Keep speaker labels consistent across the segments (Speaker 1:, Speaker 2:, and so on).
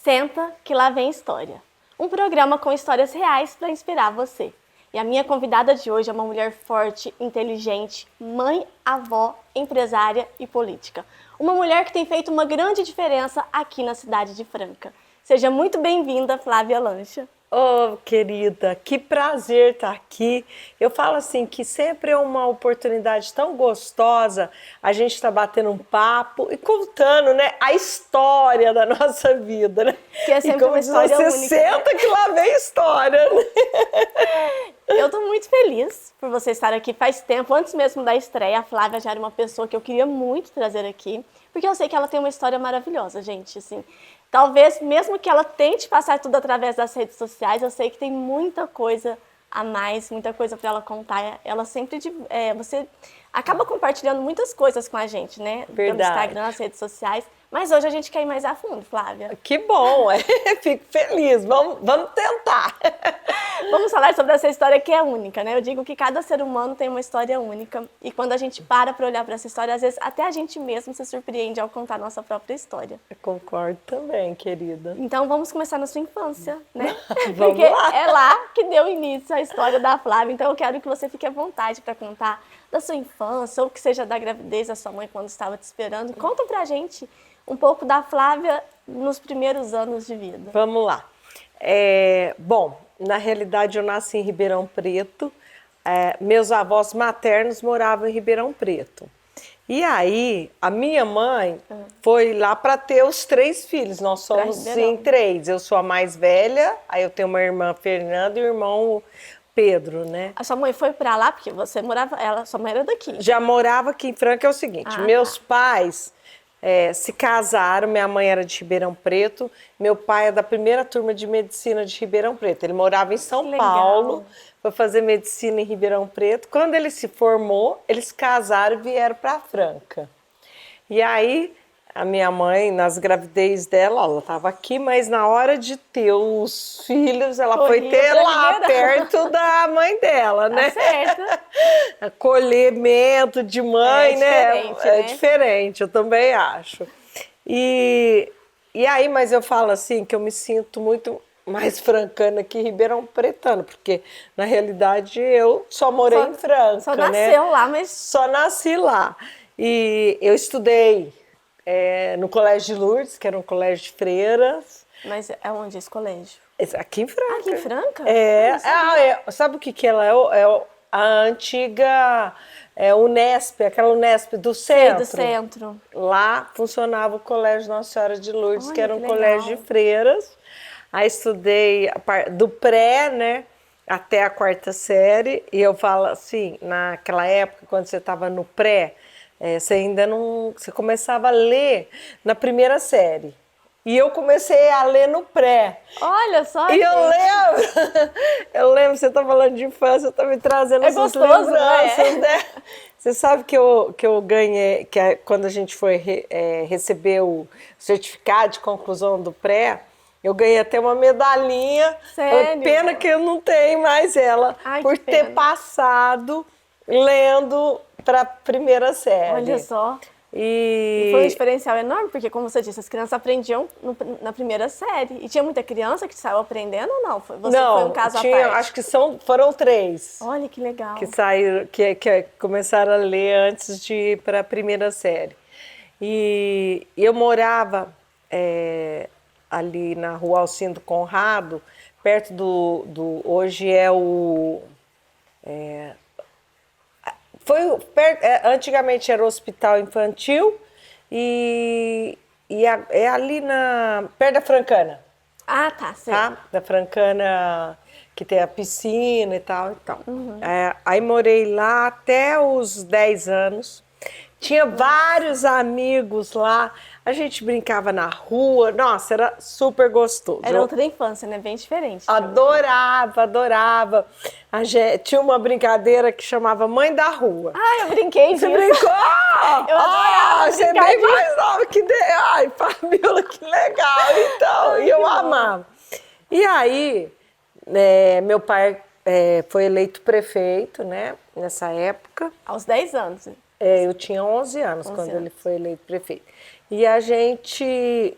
Speaker 1: Senta que lá vem história. Um programa com histórias reais para inspirar você. E a minha convidada de hoje é uma mulher forte, inteligente, mãe, avó, empresária e política. Uma mulher que tem feito uma grande diferença aqui na cidade de Franca. Seja muito bem-vinda, Flávia Lancha.
Speaker 2: Oh, querida, que prazer estar aqui. Eu falo assim que sempre é uma oportunidade tão gostosa a gente estar batendo um papo e contando, né, a história da nossa vida, né?
Speaker 1: Que é sempre
Speaker 2: e como
Speaker 1: uma história
Speaker 2: você
Speaker 1: única.
Speaker 2: Senta que lá vem história, né?
Speaker 1: Eu tô muito feliz por você estar aqui. Faz tempo, antes mesmo da estreia, a Flávia já era uma pessoa que eu queria muito trazer aqui, porque eu sei que ela tem uma história maravilhosa, gente, assim. Talvez, mesmo que ela tente passar tudo através das redes sociais, eu sei que tem muita coisa a mais, muita coisa para ela contar. Ela sempre, você acaba compartilhando muitas coisas com a gente, né?
Speaker 2: Verdade.
Speaker 1: Pelo Instagram, nas redes sociais. Mas hoje a gente quer ir mais a fundo, Flávia.
Speaker 2: Que bom, fico feliz. Vamos tentar.
Speaker 1: Vamos falar sobre essa história que é única, né? Eu digo que cada ser humano tem uma história única. E quando a gente para olhar para essa história, às vezes até a gente mesmo se surpreende ao contar a nossa própria história.
Speaker 2: Eu concordo também, querida.
Speaker 1: Então vamos começar na sua infância, né?
Speaker 2: Vamos
Speaker 1: Porque
Speaker 2: lá.
Speaker 1: é lá que deu início a história da Flávia. Então eu quero que você fique à vontade para contar da sua infância, ou que seja da gravidez da sua mãe quando estava te esperando. Conta pra gente um pouco da Flávia nos primeiros anos de vida.
Speaker 2: Vamos lá. Bom, na realidade eu nasci em Ribeirão Preto. Meus avós maternos moravam em Ribeirão Preto. E aí, a minha mãe foi lá para ter os 3 filhos. Nós somos em 3. Eu sou a mais velha, aí eu tenho uma irmã Fernanda e um irmão Pedro, né?
Speaker 1: A sua mãe foi para lá porque você morava, sua mãe era daqui.
Speaker 2: Já morava aqui em Franca, é o seguinte, meus pais se casaram, minha mãe era de Ribeirão Preto, meu pai é da primeira turma de medicina de Ribeirão Preto. Ele morava em São Paulo, foi fazer medicina em Ribeirão Preto. Quando ele se formou, eles casaram e vieram para Franca. E aí, a minha mãe, nas gravidez dela, ela estava aqui, mas na hora de ter os filhos, ela foi ter lá perto da mãe dela, né?
Speaker 1: Tá certo.
Speaker 2: Acolhimento de mãe, né? É
Speaker 1: né?
Speaker 2: diferente, eu também acho. E aí, mas eu falo assim, que eu me sinto muito mais francana que Ribeirão Pretano, porque na realidade eu só morei em Franca,
Speaker 1: só nasceu lá, mas...
Speaker 2: Só nasci lá. E eu estudei no Colégio de Lourdes, que era um colégio de freiras.
Speaker 1: Mas é onde esse colégio?
Speaker 2: Aqui em Franca.
Speaker 1: Aqui em Franca?
Speaker 2: Sabe o que ela é? A antiga Unesp, aquela Unesp do centro.
Speaker 1: Sei, do centro.
Speaker 2: Lá funcionava o Colégio Nossa Senhora de Lourdes, que era um
Speaker 1: legal.
Speaker 2: colégio de freiras. Aí estudei do pré, né, até a 4ª série. E eu falo assim, naquela época, quando você estava no pré, você ainda não... Você começava a ler na 1ª série. E eu comecei a ler no pré.
Speaker 1: Olha só,
Speaker 2: E eu lembro, você está falando de infância, eu estou me trazendo essas
Speaker 1: gostoso,
Speaker 2: lembranças, né? Você sabe que eu ganhei, quando a gente foi receber o certificado de conclusão do pré, eu ganhei até uma medalhinha.
Speaker 1: Sério?
Speaker 2: Pena que eu não tenho mais ela, por ter passado lendo para a 1ª série.
Speaker 1: Olha só. E foi um diferencial enorme, porque, como você disse, as crianças aprendiam na 1ª série. E tinha muita criança que saiu aprendendo ou não? Foi um caso à parte?
Speaker 2: Acho que foram 3.
Speaker 1: Olha que legal.
Speaker 2: Que saíram, que começaram a ler antes de ir para a 1ª série. E eu morava ali na rua Alcindo Conrado, perto hoje é o... antigamente era o Hospital Infantil e é ali perto da Francana.
Speaker 1: Ah, tá, sei.
Speaker 2: Tá? Da Francana, que tem a piscina e tal e tal. Aí morei lá até os 10 anos. Tinha vários amigos lá. A gente brincava na rua. Nossa, era super gostoso.
Speaker 1: Era outra infância, né? Bem diferente.
Speaker 2: Adorava. Tinha uma brincadeira que chamava Mãe da Rua.
Speaker 1: Ah, eu brinquei disso.
Speaker 2: Você brincou?
Speaker 1: Eu adorava
Speaker 2: você é bem mais nova que... Ai, Fabiola, que legal. Então, e eu amava. E aí, meu pai foi eleito prefeito, né? Nessa época.
Speaker 1: Aos 10 anos.
Speaker 2: Eu tinha 11 anos quando ele foi eleito prefeito. E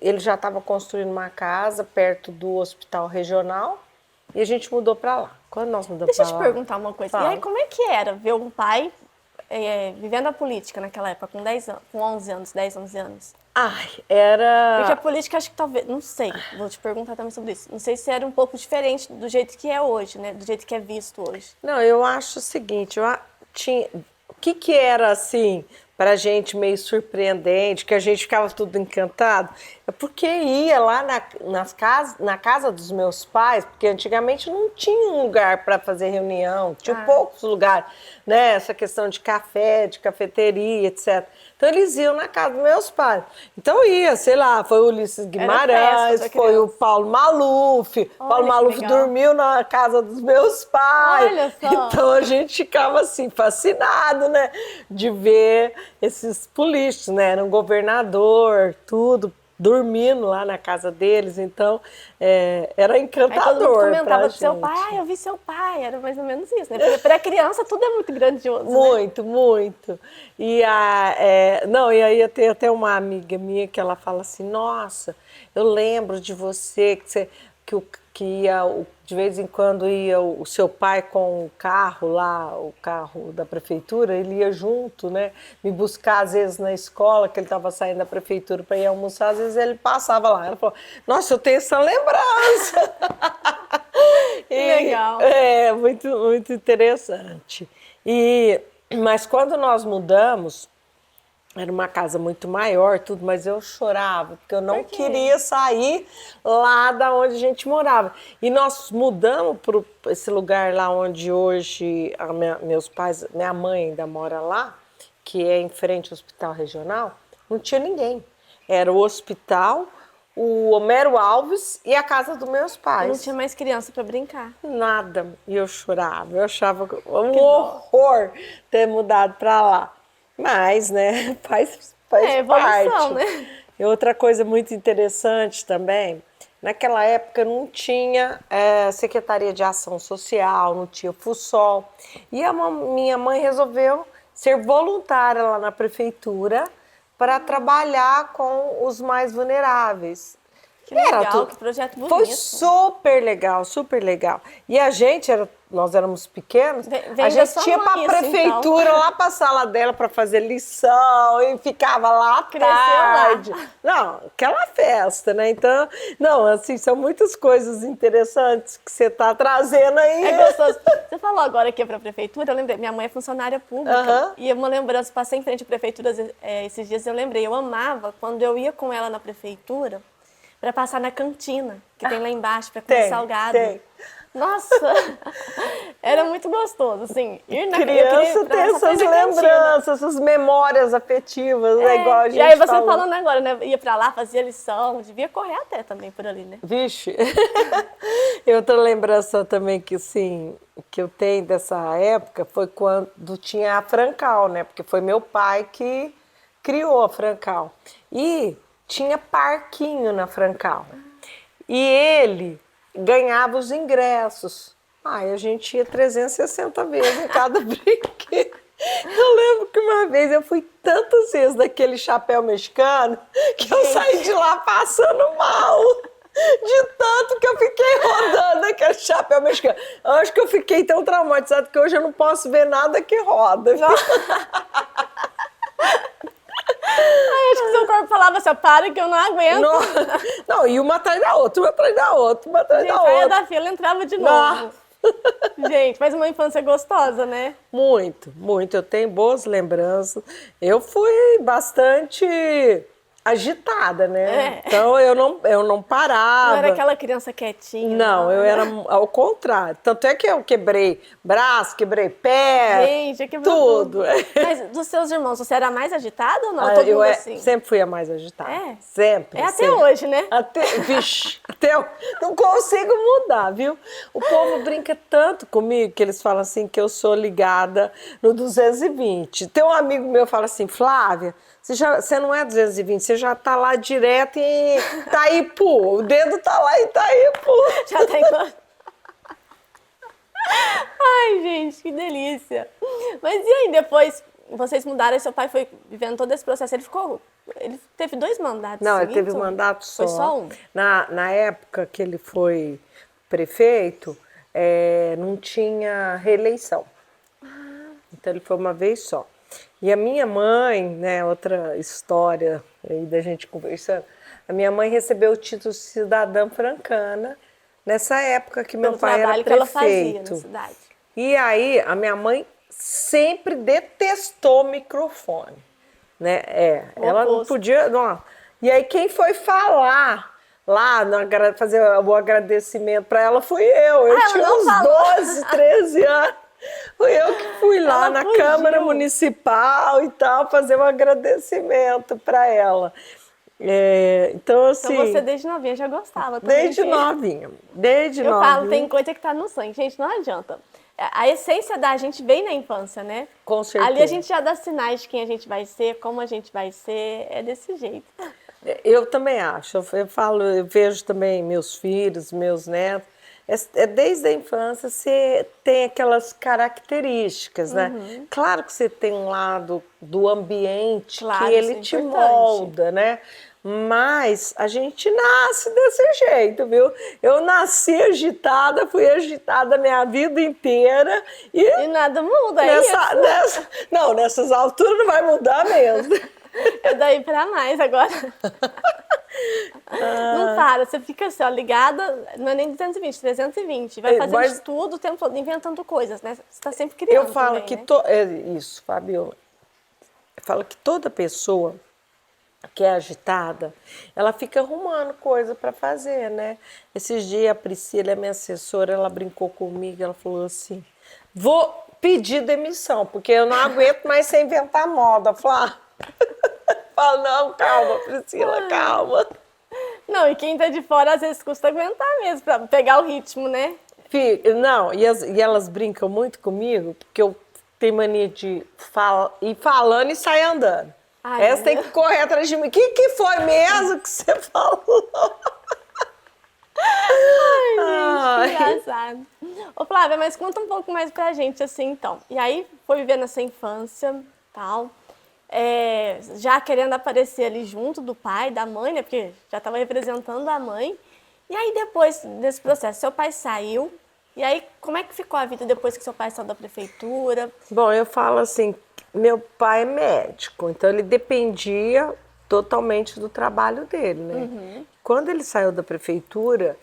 Speaker 2: ele já estava construindo uma casa perto do hospital regional e a gente mudou para lá. Quando nós mudamos
Speaker 1: Deixa
Speaker 2: para
Speaker 1: eu
Speaker 2: lá...
Speaker 1: te perguntar uma coisa.
Speaker 2: Fala.
Speaker 1: E aí, como é que era ver um pai vivendo a política naquela época, com 10 anos, com 11 anos, 10, 11 anos?
Speaker 2: Ai, era...
Speaker 1: Porque a política, acho que talvez, não sei, vou te perguntar também sobre isso. Não sei se era um pouco diferente do jeito que é hoje, né? Do jeito que é visto hoje.
Speaker 2: Não, eu acho o seguinte, o que era assim, pra gente meio surpreendente, que a gente ficava tudo encantado, é porque ia lá na casa dos meus pais, porque antigamente não tinha um lugar para fazer reunião, tinha poucos lugares, né? Essa questão de café, de cafeteria, etc. Então eles iam na casa dos meus pais. Então ia, sei lá, foi o Ulisses Guimarães, foi o Paulo Maluf. Paulo Maluf dormiu na casa dos meus pais.
Speaker 1: Olha só.
Speaker 2: Então a gente ficava assim, fascinado, né? De ver esses políticos, né? Era um governador, tudo, dormindo lá na casa deles, então era encantador.
Speaker 1: Aí todo mundo comentava
Speaker 2: do
Speaker 1: seu pai, eu vi seu pai, era mais ou menos isso, né? Porque para criança tudo é muito grandioso,
Speaker 2: muito, né? Muito. E aí tem até uma amiga minha que ela fala assim, nossa, eu lembro de você, que ia, de vez em quando ia o seu pai com o carro lá, o carro da prefeitura, ele ia junto, né? Me buscar às vezes na escola, que ele estava saindo da prefeitura para ir almoçar, às vezes ele passava lá. Ela falou, nossa, eu tenho essa lembrança.
Speaker 1: Legal.
Speaker 2: Muito, muito interessante. Mas quando nós mudamos, era uma casa muito maior, tudo, mas eu chorava, porque eu não queria sair lá da onde a gente morava. E nós mudamos para esse lugar lá onde hoje meus pais, minha mãe ainda mora lá, que é em frente ao hospital regional, não tinha ninguém. Era o hospital, o Homero Alves e a casa dos meus pais.
Speaker 1: Não tinha mais criança para brincar.
Speaker 2: Nada. E eu chorava, eu achava um horror ter mudado para lá. Mas, né, faz
Speaker 1: evolução,
Speaker 2: parte.
Speaker 1: Né?
Speaker 2: E outra coisa muito interessante também, naquela época não tinha Secretaria de Ação Social, não tinha FUSOL. E minha mãe resolveu ser voluntária lá na prefeitura para trabalhar com os mais vulneráveis.
Speaker 1: Que legal, que projeto bonito.
Speaker 2: Foi super legal, super legal. E nós éramos pequenos, a gente ia para a prefeitura, então. Lá para a sala dela para fazer lição e ficava lá à tarde. Lá. Não, aquela festa, né? Então, não, assim, são muitas coisas interessantes que você está trazendo aí.
Speaker 1: É gostoso. Você falou agora que ia para a prefeitura, eu lembrei, minha mãe é funcionária pública, e uma lembrança, passei em frente à prefeitura esses dias, eu lembrei, eu amava quando eu ia com ela na prefeitura, para passar na cantina, que tem lá embaixo, para comer salgado.
Speaker 2: Tem.
Speaker 1: Nossa, era muito gostoso, assim, ir na
Speaker 2: criança tem essas lembranças, essas memórias afetivas, né, igual a gente
Speaker 1: E aí você
Speaker 2: falou.
Speaker 1: falando agora, né, ia pra lá, fazia lição, devia correr até também por ali, né?
Speaker 2: Vixe, outra lembrança também que, assim, que eu tenho dessa época foi quando tinha a Francal, né, porque foi meu pai que criou a Francal, e tinha parquinho na Francal, e ele ganhava os ingressos. A gente ia 360 vezes em cada brinquedo. Eu lembro que uma vez eu fui tantas vezes naquele chapéu mexicano que eu saí de lá passando mal. De tanto que eu fiquei rodando aquele chapéu mexicano. Eu acho que eu fiquei tão traumatizada que hoje eu não posso ver nada que roda.
Speaker 1: Acho que seu corpo falava assim, para que eu não aguento.
Speaker 2: Não, e uma atrás da outra, uma atrás da outra, uma atrás da outra.
Speaker 1: Saia da fila, entrava de novo. Gente, mas uma infância gostosa, né?
Speaker 2: Muito, muito. Eu tenho boas lembranças. Eu fui bastante agitada, né? Então eu não parava.
Speaker 1: Não era aquela criança quietinha.
Speaker 2: Não, eu era ao contrário. Tanto é que eu quebrei braço, quebrei pé.
Speaker 1: Gente, eu quebrei tudo. Mas dos seus irmãos, você era mais agitada ou não? Todo mundo assim?
Speaker 2: Sempre fui a mais agitada. Sempre.
Speaker 1: Até hoje, né?
Speaker 2: Vixe, eu não consigo mudar, viu? O povo brinca tanto comigo que eles falam assim que eu sou ligada no 220. Tem um amigo meu que fala assim, Flávia, você não é 220, você já tá lá direto em Itaipu. O dedo tá lá em Itaipu.
Speaker 1: Já tá em... Ai, gente, que delícia. Mas e aí, depois vocês mudaram e seu pai foi vivendo todo esse processo. Ele teve 2 mandatos
Speaker 2: Não, ele
Speaker 1: seguidos,
Speaker 2: teve um mandato só.
Speaker 1: Foi só um?
Speaker 2: Na época que ele foi prefeito, não tinha reeleição. Então ele foi uma vez só. E a minha mãe, né, outra história aí da gente conversando, a minha mãe recebeu o título de cidadã francana nessa época que meu pai era prefeito.
Speaker 1: Que ela fazia na cidade.
Speaker 2: E aí a minha mãe sempre detestou o microfone, né? Ela não podia, não. E aí quem foi falar lá, fazer o agradecimento para ela fui eu. Eu tinha uns 12, 13 anos. Fui eu que fui lá na Câmara Municipal e tal, fazer um agradecimento para ela. Então, assim...
Speaker 1: Então você desde novinha já gostava também.
Speaker 2: Desde novinha.
Speaker 1: Eu falo, tem coisa que tá no sangue, gente, não adianta. A essência da gente vem na infância, né?
Speaker 2: Com certeza.
Speaker 1: Ali a gente já dá sinais de quem a gente vai ser, como a gente vai ser, é desse jeito.
Speaker 2: Eu também acho. Eu vejo também meus filhos, meus netos. Desde a infância você tem aquelas características, né? Claro que você tem um lado do ambiente que ele te molda, né? Mas a gente nasce desse jeito, viu? Eu nasci agitada, fui agitada a minha vida inteira. E
Speaker 1: nada muda,
Speaker 2: nessas alturas não vai mudar mesmo.
Speaker 1: É daí pra mais agora. Não para, você fica assim, ó, ligada, não é nem 220, 320. Vai fazendo de tudo o tempo todo, inventando coisas, né? Você está sempre criando.
Speaker 2: Eu falo
Speaker 1: também,
Speaker 2: que isso, Fabiola. Eu falo que toda pessoa que é agitada, ela fica arrumando coisa para fazer, né? Esses dias a Priscila, minha assessora, ela brincou comigo, ela falou assim: vou pedir demissão, porque eu não aguento mais sem inventar moda. Eu falo, não, calma, Priscila, calma.
Speaker 1: Não, e quem tá de fora às vezes custa aguentar mesmo, pra pegar o ritmo, né?
Speaker 2: Não, e elas brincam muito comigo, porque eu tenho mania de ir falando e sair andando. Essa tem que correr atrás de mim. O que foi mesmo que você falou?
Speaker 1: Ai, gente, que engraçado. Ô, Flávia, mas conta um pouco mais pra gente, assim, então. E aí, foi vivendo essa infância, tal, já querendo aparecer ali junto do pai, da mãe, né? Porque já estava representando a mãe. E aí, depois desse processo, seu pai saiu. E aí, como é que ficou a vida depois que seu pai saiu da prefeitura?
Speaker 2: Bom, eu falo assim, meu pai é médico, então ele dependia totalmente do trabalho dele, né? Quando ele saiu da prefeitura,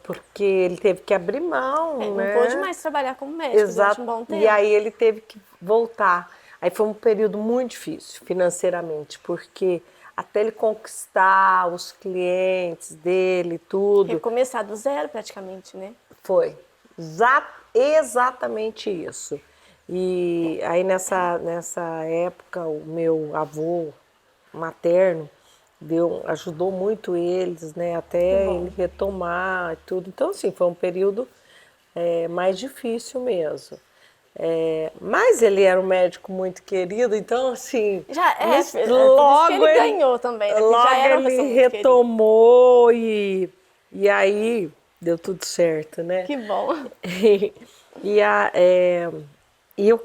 Speaker 2: porque ele teve que abrir mão, né?
Speaker 1: Não pôde mais trabalhar como médico durante um bom tempo.
Speaker 2: E aí ele teve que voltar. Aí foi um período muito difícil financeiramente, porque até ele conquistar os clientes dele, tudo...
Speaker 1: Recomeçar do zero praticamente, né?
Speaker 2: Foi exatamente isso. E aí nessa época o meu avô materno ajudou muito eles, né, até ele retomar e tudo. Então assim, foi um período mais difícil mesmo. Mas ele era um médico muito querido, então assim,
Speaker 1: logo ele ganhou também, né?
Speaker 2: Logo
Speaker 1: já era
Speaker 2: ele retomou e aí deu tudo certo, né?
Speaker 1: Que bom.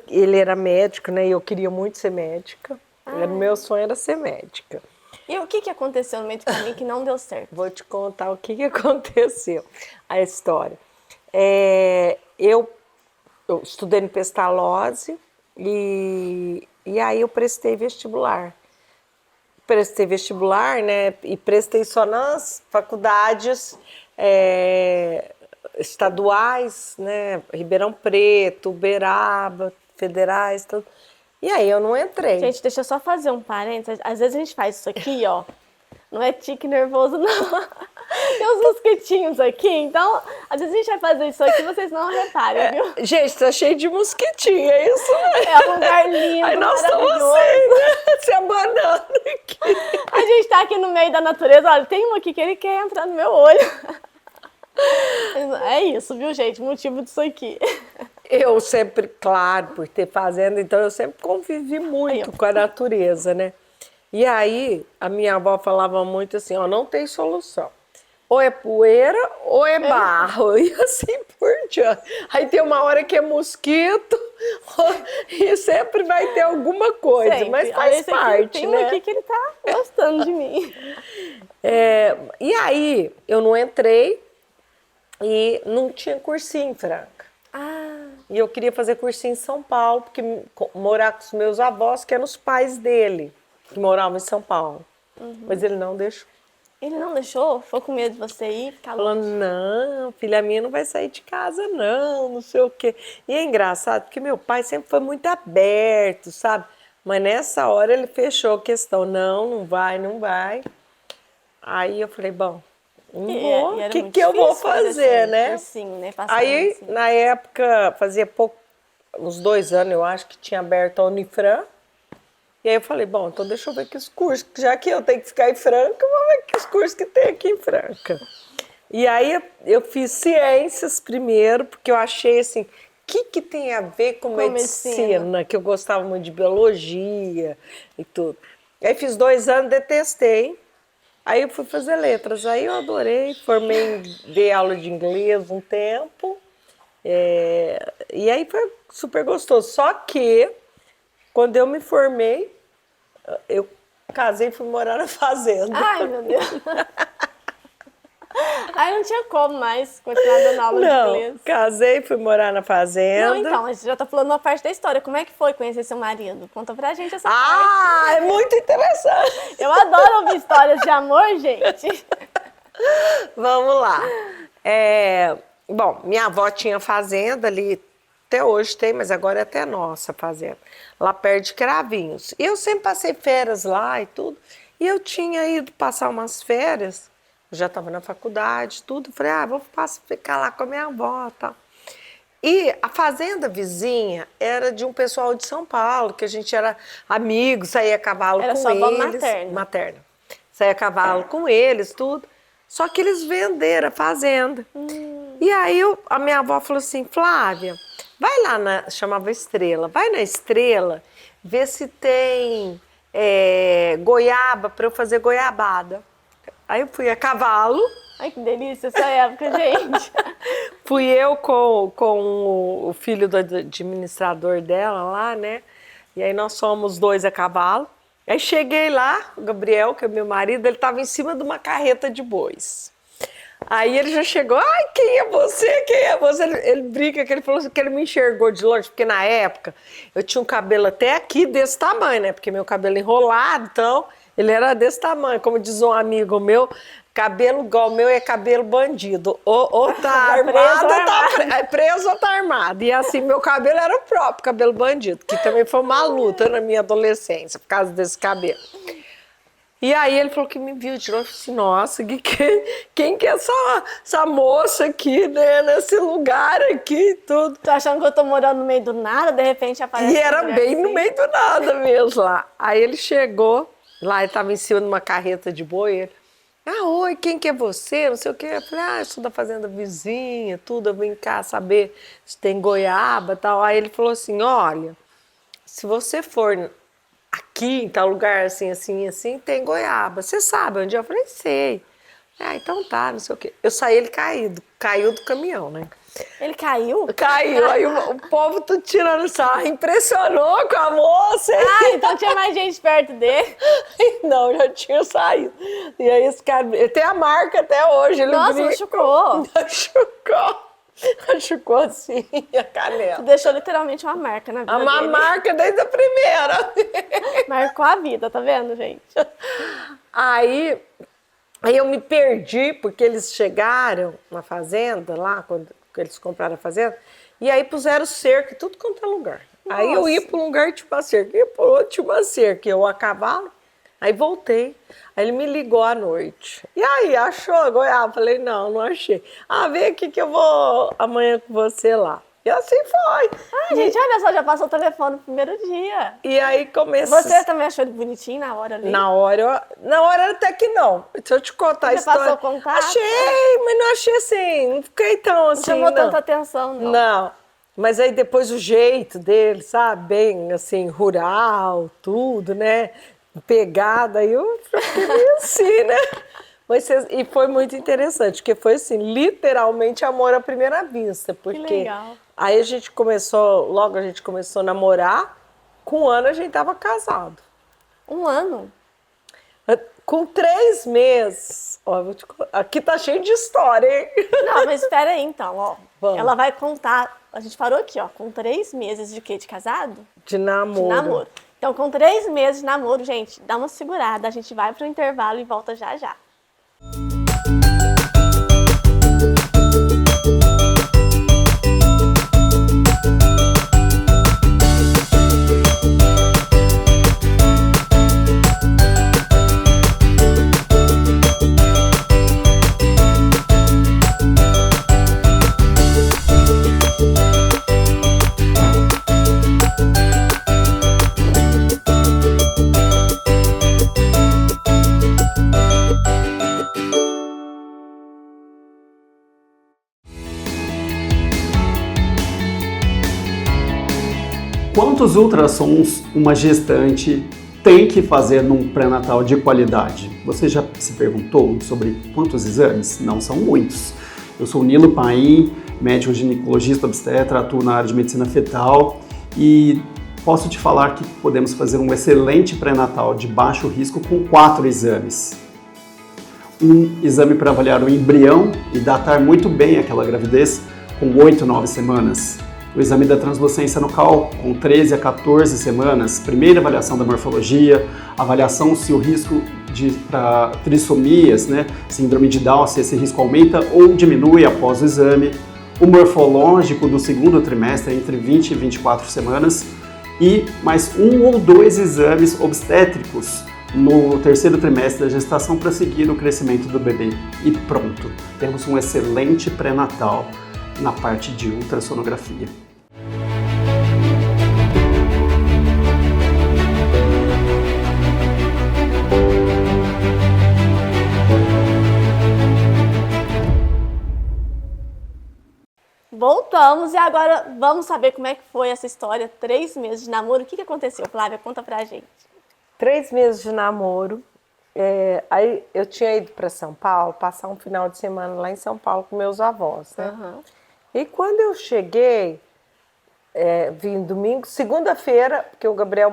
Speaker 2: Ele era médico, né? E eu queria muito ser médica. Meu sonho era ser médica.
Speaker 1: E o que aconteceu no meio do caminho que não deu certo?
Speaker 2: Vou te contar o que aconteceu, a história. Eu estudei no Pestalozzi e aí eu prestei vestibular. Prestei vestibular, né? E prestei só nas faculdades estaduais, né? Ribeirão Preto, Uberaba, federais, tudo. E aí eu não entrei.
Speaker 1: Gente, deixa eu só fazer um parênteses. Às vezes a gente faz isso aqui, ó. Não é tique nervoso, não. Tem uns mosquitinhos aqui, então às vezes a gente vai fazer isso aqui e vocês não reparem, viu?
Speaker 2: Gente, tá cheio de mosquitinho, é isso mesmo.
Speaker 1: É um lugar lindo,
Speaker 2: aí nós
Speaker 1: maravilhoso.
Speaker 2: Se abanando aqui.
Speaker 1: A gente tá aqui no meio da natureza, olha, tem um aqui que ele quer entrar no meu olho. É isso, viu, gente? O motivo disso aqui.
Speaker 2: Eu sempre, claro, por ter fazenda, então eu sempre convivi muito com a natureza, né? E aí, a minha avó falava muito assim, ó, não tem solução. Ou é poeira ou é barro, e assim por diante. Aí tem uma hora que é mosquito, E sempre vai ter alguma coisa,
Speaker 1: Sempre.
Speaker 2: mas faz
Speaker 1: Esse aqui,
Speaker 2: parte,
Speaker 1: tem um
Speaker 2: né?
Speaker 1: aqui que ele tá gostando de mim.
Speaker 2: E aí, eu não entrei e não tinha cursinho em Franca.
Speaker 1: Ah,
Speaker 2: E eu queria fazer cursinho em São Paulo, porque morar com os meus avós, que eram os pais dele, que moravam em São Paulo. Mas ele não deixou.
Speaker 1: ele não deixou? Ficou com medo de você ir, ficar
Speaker 2: Falando,
Speaker 1: longe?
Speaker 2: não, filha minha não vai sair de casa, não sei o quê. E é engraçado, porque meu pai sempre foi muito aberto, sabe? Mas nessa hora ele fechou a questão, não vai, não vai. Aí eu falei, bom, não vou,
Speaker 1: E
Speaker 2: o
Speaker 1: era
Speaker 2: que
Speaker 1: muito
Speaker 2: que eu vou
Speaker 1: difícil fazer
Speaker 2: fazer,
Speaker 1: assim,
Speaker 2: né?
Speaker 1: cursinho, né? Passar
Speaker 2: Aí,
Speaker 1: assim.
Speaker 2: na época, fazia pouco, uns 2 anos, eu acho que tinha aberto a Unifran. E aí eu falei, bom, então deixa eu ver que os cursos, já que eu tenho que ficar em Franca, eu vou ver que os cursos que tem aqui em Franca. E aí eu fiz ciências primeiro, porque eu achei assim, o que tem a ver com medicina? Que eu gostava muito de biologia e tudo. Aí fiz 2 anos, detestei. Aí eu fui fazer letras, aí eu adorei, dei aula de inglês um tempo, e aí foi super gostoso. Só que, quando eu me formei, eu casei e fui morar na fazenda.
Speaker 1: Ai, meu Deus. Aí não tinha como mais continuar dando aula de inglês.
Speaker 2: Casei, fui morar na fazenda.
Speaker 1: Não, então, a gente já tá falando uma parte da história. Como é que foi conhecer seu marido? Conta pra gente essa parte.
Speaker 2: Ah, é muito interessante.
Speaker 1: Eu adoro ouvir histórias de amor, gente.
Speaker 2: Vamos lá. Bom, minha avó tinha fazenda ali, até hoje tem, mas agora é até nossa fazenda, lá perto de Cravinhos. E eu sempre passei férias lá e tudo. E eu tinha ido passar umas férias, eu já estava na faculdade, tudo. Falei, vou ficar lá com a minha avó e tal. E a fazenda vizinha era de um pessoal de São Paulo, que a gente era amigo, saía a cavalo com eles.
Speaker 1: Era sua avó materna.
Speaker 2: Materna. Saía a cavalo com eles, tudo. Só que eles venderam a fazenda. E aí a minha avó falou assim, Flávia, vai lá chamava Estrela, vai na Estrela, vê se tem goiaba para eu fazer goiabada. Aí eu fui a cavalo.
Speaker 1: Ai, que delícia essa época, gente.
Speaker 2: Fui eu com o filho do administrador dela lá, né? E aí nós fomos 2 a cavalo. Aí cheguei lá, o Gabriel, que é meu marido, ele estava em cima de uma carreta de bois. Aí ele já chegou, ai, quem é você? Quem é você? Ele brinca que ele falou assim, que ele me enxergou de longe, porque na época eu tinha um cabelo até aqui desse tamanho, né? Porque meu cabelo enrolado, então ele era desse tamanho. Como diz um amigo meu, cabelo igual o meu é cabelo bandido. Ou tá armado, ou tá preso ou tá armado. E assim, meu cabelo era o próprio cabelo bandido, que também foi uma luta na minha adolescência, por causa desse cabelo. E aí ele falou que me viu de longe e disse, nossa, quem que é essa moça aqui, né, nesse lugar aqui e tudo.
Speaker 1: Tô achando que eu tô morando no meio do nada, de repente aparece.
Speaker 2: E era bem no meio do nada mesmo lá. Aí ele chegou, lá ele tava em cima de uma carreta de boi, ele, oi, quem que é você? Não sei o quê. Eu falei, eu sou da fazenda vizinha, tudo, eu vim cá saber se tem goiaba e tal. Aí ele falou assim, olha, se você for aqui, em tal lugar, assim, assim, assim, tem goiaba. Você sabe onde? Eu falei, sei. Então tá, não sei o quê. Eu saí, ele caiu do caminhão, né?
Speaker 1: Ele caiu?
Speaker 2: Caiu, aí o povo tudo tirando sarro, impressionou com a moça.
Speaker 1: Então tinha mais gente perto dele.
Speaker 2: Não, já tinha saído. E aí esse cara, ele tem a marca até hoje. Ele
Speaker 1: Nossa, machucou.
Speaker 2: Machucou assim a canela.
Speaker 1: Tu deixou literalmente uma marca na vida
Speaker 2: Uma
Speaker 1: dele.
Speaker 2: marca desde a primeira.
Speaker 1: Marcou a vida, tá vendo, gente?
Speaker 2: Aí eu me perdi, porque eles chegaram na fazenda, lá, quando eles compraram a fazenda, e aí puseram cerca em tudo quanto é lugar. Nossa. Aí eu ia para um lugar, tinha uma cerca, ia para outro, tinha uma cerca, eu a cavalo, aí voltei. Aí ele me ligou à noite. E aí, achou a goiaba? Falei, não achei. Vem aqui que eu vou amanhã com você lá. E assim foi.
Speaker 1: Gente, olha só, já passou o telefone no primeiro dia.
Speaker 2: E aí começou.
Speaker 1: Você também achou ele bonitinho na hora ali?
Speaker 2: Na hora até que não. Se eu te contar a história.
Speaker 1: Você passou contato?
Speaker 2: Achei, mas não achei assim, não fiquei tão assim.
Speaker 1: Não chamou tanta atenção, não.
Speaker 2: Não. Mas aí depois o jeito dele, sabe? Bem assim, rural, tudo, né? Pegada, aí eu fiquei meio assim, né? E foi muito interessante, porque foi assim, literalmente amor à primeira vista. Porque
Speaker 1: Que legal.
Speaker 2: aí logo a gente começou a namorar, com 1 ano a gente tava casado.
Speaker 1: 1 ano?
Speaker 2: Com 3 meses. Ó, aqui tá cheio de história, hein?
Speaker 1: Não, mas espera aí então, ó.
Speaker 2: Vamos.
Speaker 1: Ela vai contar, a gente parou aqui, ó, com 3 meses de quê? De casado?
Speaker 2: De namoro.
Speaker 1: De namoro. Então, com 3 meses de namoro, gente, dá uma segurada, a gente vai pro intervalo e volta já já.
Speaker 3: Quantos ultrassons uma gestante tem que fazer num pré-natal de qualidade? Você já se perguntou sobre quantos exames? Não são muitos. Eu sou o Nilo Paim, médico ginecologista obstetra, atuo na área de medicina fetal e posso te falar que podemos fazer um excelente pré-natal de baixo risco com 4 exames. Um exame para avaliar o embrião e datar muito bem aquela gravidez com 8, 9 semanas. O exame da translucência nucal, com 13 a 14 semanas, primeira avaliação da morfologia, avaliação se o risco para trissomias, síndrome de Down, se esse risco aumenta ou diminui após o exame, o morfológico do segundo trimestre, entre 20 e 24 semanas, e mais 1 ou 2 exames obstétricos no terceiro trimestre da gestação para seguir o crescimento do bebê. E pronto, temos um excelente pré-natal na parte de ultrassonografia.
Speaker 1: Voltamos e agora vamos saber como é que foi essa história, 3 meses de namoro. O que aconteceu, Flávia? Conta pra gente.
Speaker 2: 3 meses de namoro. Aí eu tinha ido para São Paulo, passar um final de semana lá em São Paulo com meus avós, né?
Speaker 1: Uhum.
Speaker 2: E quando eu cheguei, vim domingo, segunda-feira, porque o Gabriel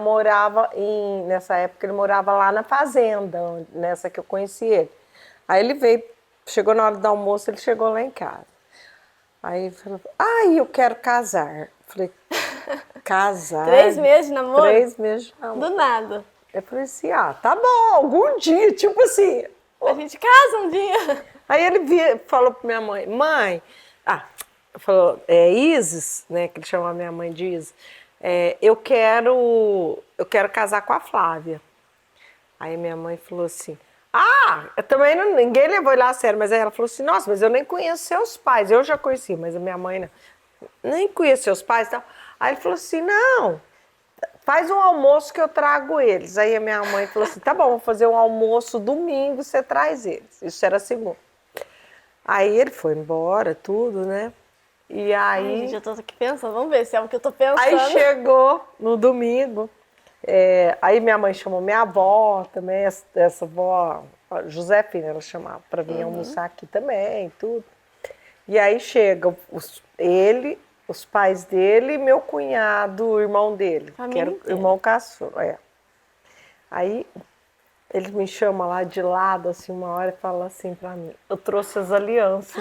Speaker 2: nessa época ele morava lá na fazenda, nessa que eu conheci ele. Aí ele veio, chegou na hora do almoço, ele chegou lá em casa. Aí ele falou, eu quero casar. Falei, casar?
Speaker 1: 3 meses de namoro?
Speaker 2: 3 meses de namoro.
Speaker 1: Do nada.
Speaker 2: Eu falei assim, tá bom, algum dia, tipo assim.
Speaker 1: A gente casa um dia.
Speaker 2: Aí ele falou pra minha mãe, falou, Isis, né, que ele chama a minha mãe de Isis, eu quero casar com a Flávia. Aí minha mãe falou assim, eu também ninguém levou ele lá a sério, mas aí ela falou assim, nossa, mas eu nem conheço seus pais, eu já conheci, mas a minha mãe não, nem conheço seus pais e tal. Aí ele falou assim, não, faz um almoço que eu trago eles. Aí a minha mãe falou assim, tá bom, vou fazer um almoço domingo, você traz eles. Isso era segunda. Aí ele foi embora, tudo, né? E aí...
Speaker 1: Gente, eu tô aqui pensando, vamos ver se é o que eu tô pensando.
Speaker 2: Aí chegou no domingo, aí minha mãe chamou minha avó também, essa avó, Josefina, ela chamava, para vir almoçar aqui também, tudo. E aí chega os pais dele e meu cunhado, o irmão dele, que era o irmão caçula. Aí ele me chama lá de lado, assim, uma hora e fala assim pra mim, eu trouxe as alianças.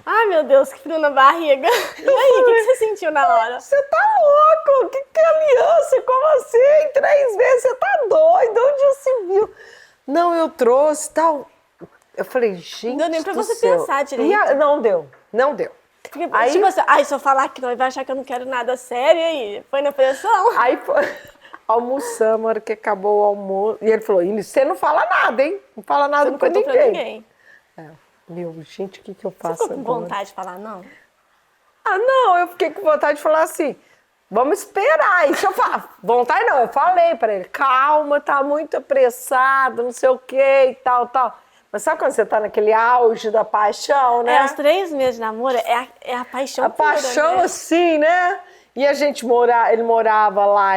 Speaker 1: Ai, meu Deus, que frio na barriga. E aí, o que você sentiu na hora?
Speaker 2: Você tá louco? Que aliança? Como assim? 3 vezes? Você tá doido? Onde já se viu? Não, eu trouxe e tal. Eu falei, gente,
Speaker 1: não deu nem pra você
Speaker 2: céu.
Speaker 1: pensar direito.
Speaker 2: Não deu.
Speaker 1: Porque, tipo assim, se eu falar que não, vai achar que eu não quero nada sério, e aí? Foi na pressão?
Speaker 2: Aí almoçamos, a hora que acabou o almoço. E ele falou, você não fala nada, hein? Não fala nada pra ninguém. Gente, o que eu faço
Speaker 1: agora? Você ficou com vontade de falar não?
Speaker 2: Não, eu fiquei com vontade de falar assim, vamos esperar. E se eu falar, vontade não, eu falei pra ele, calma, tá muito apressado, não sei o que e tal. Mas sabe quando você tá naquele auge da paixão, né?
Speaker 1: Os 3 meses de namoro é a paixão
Speaker 2: pura, paixão, né? Assim, né? E a gente ele morava lá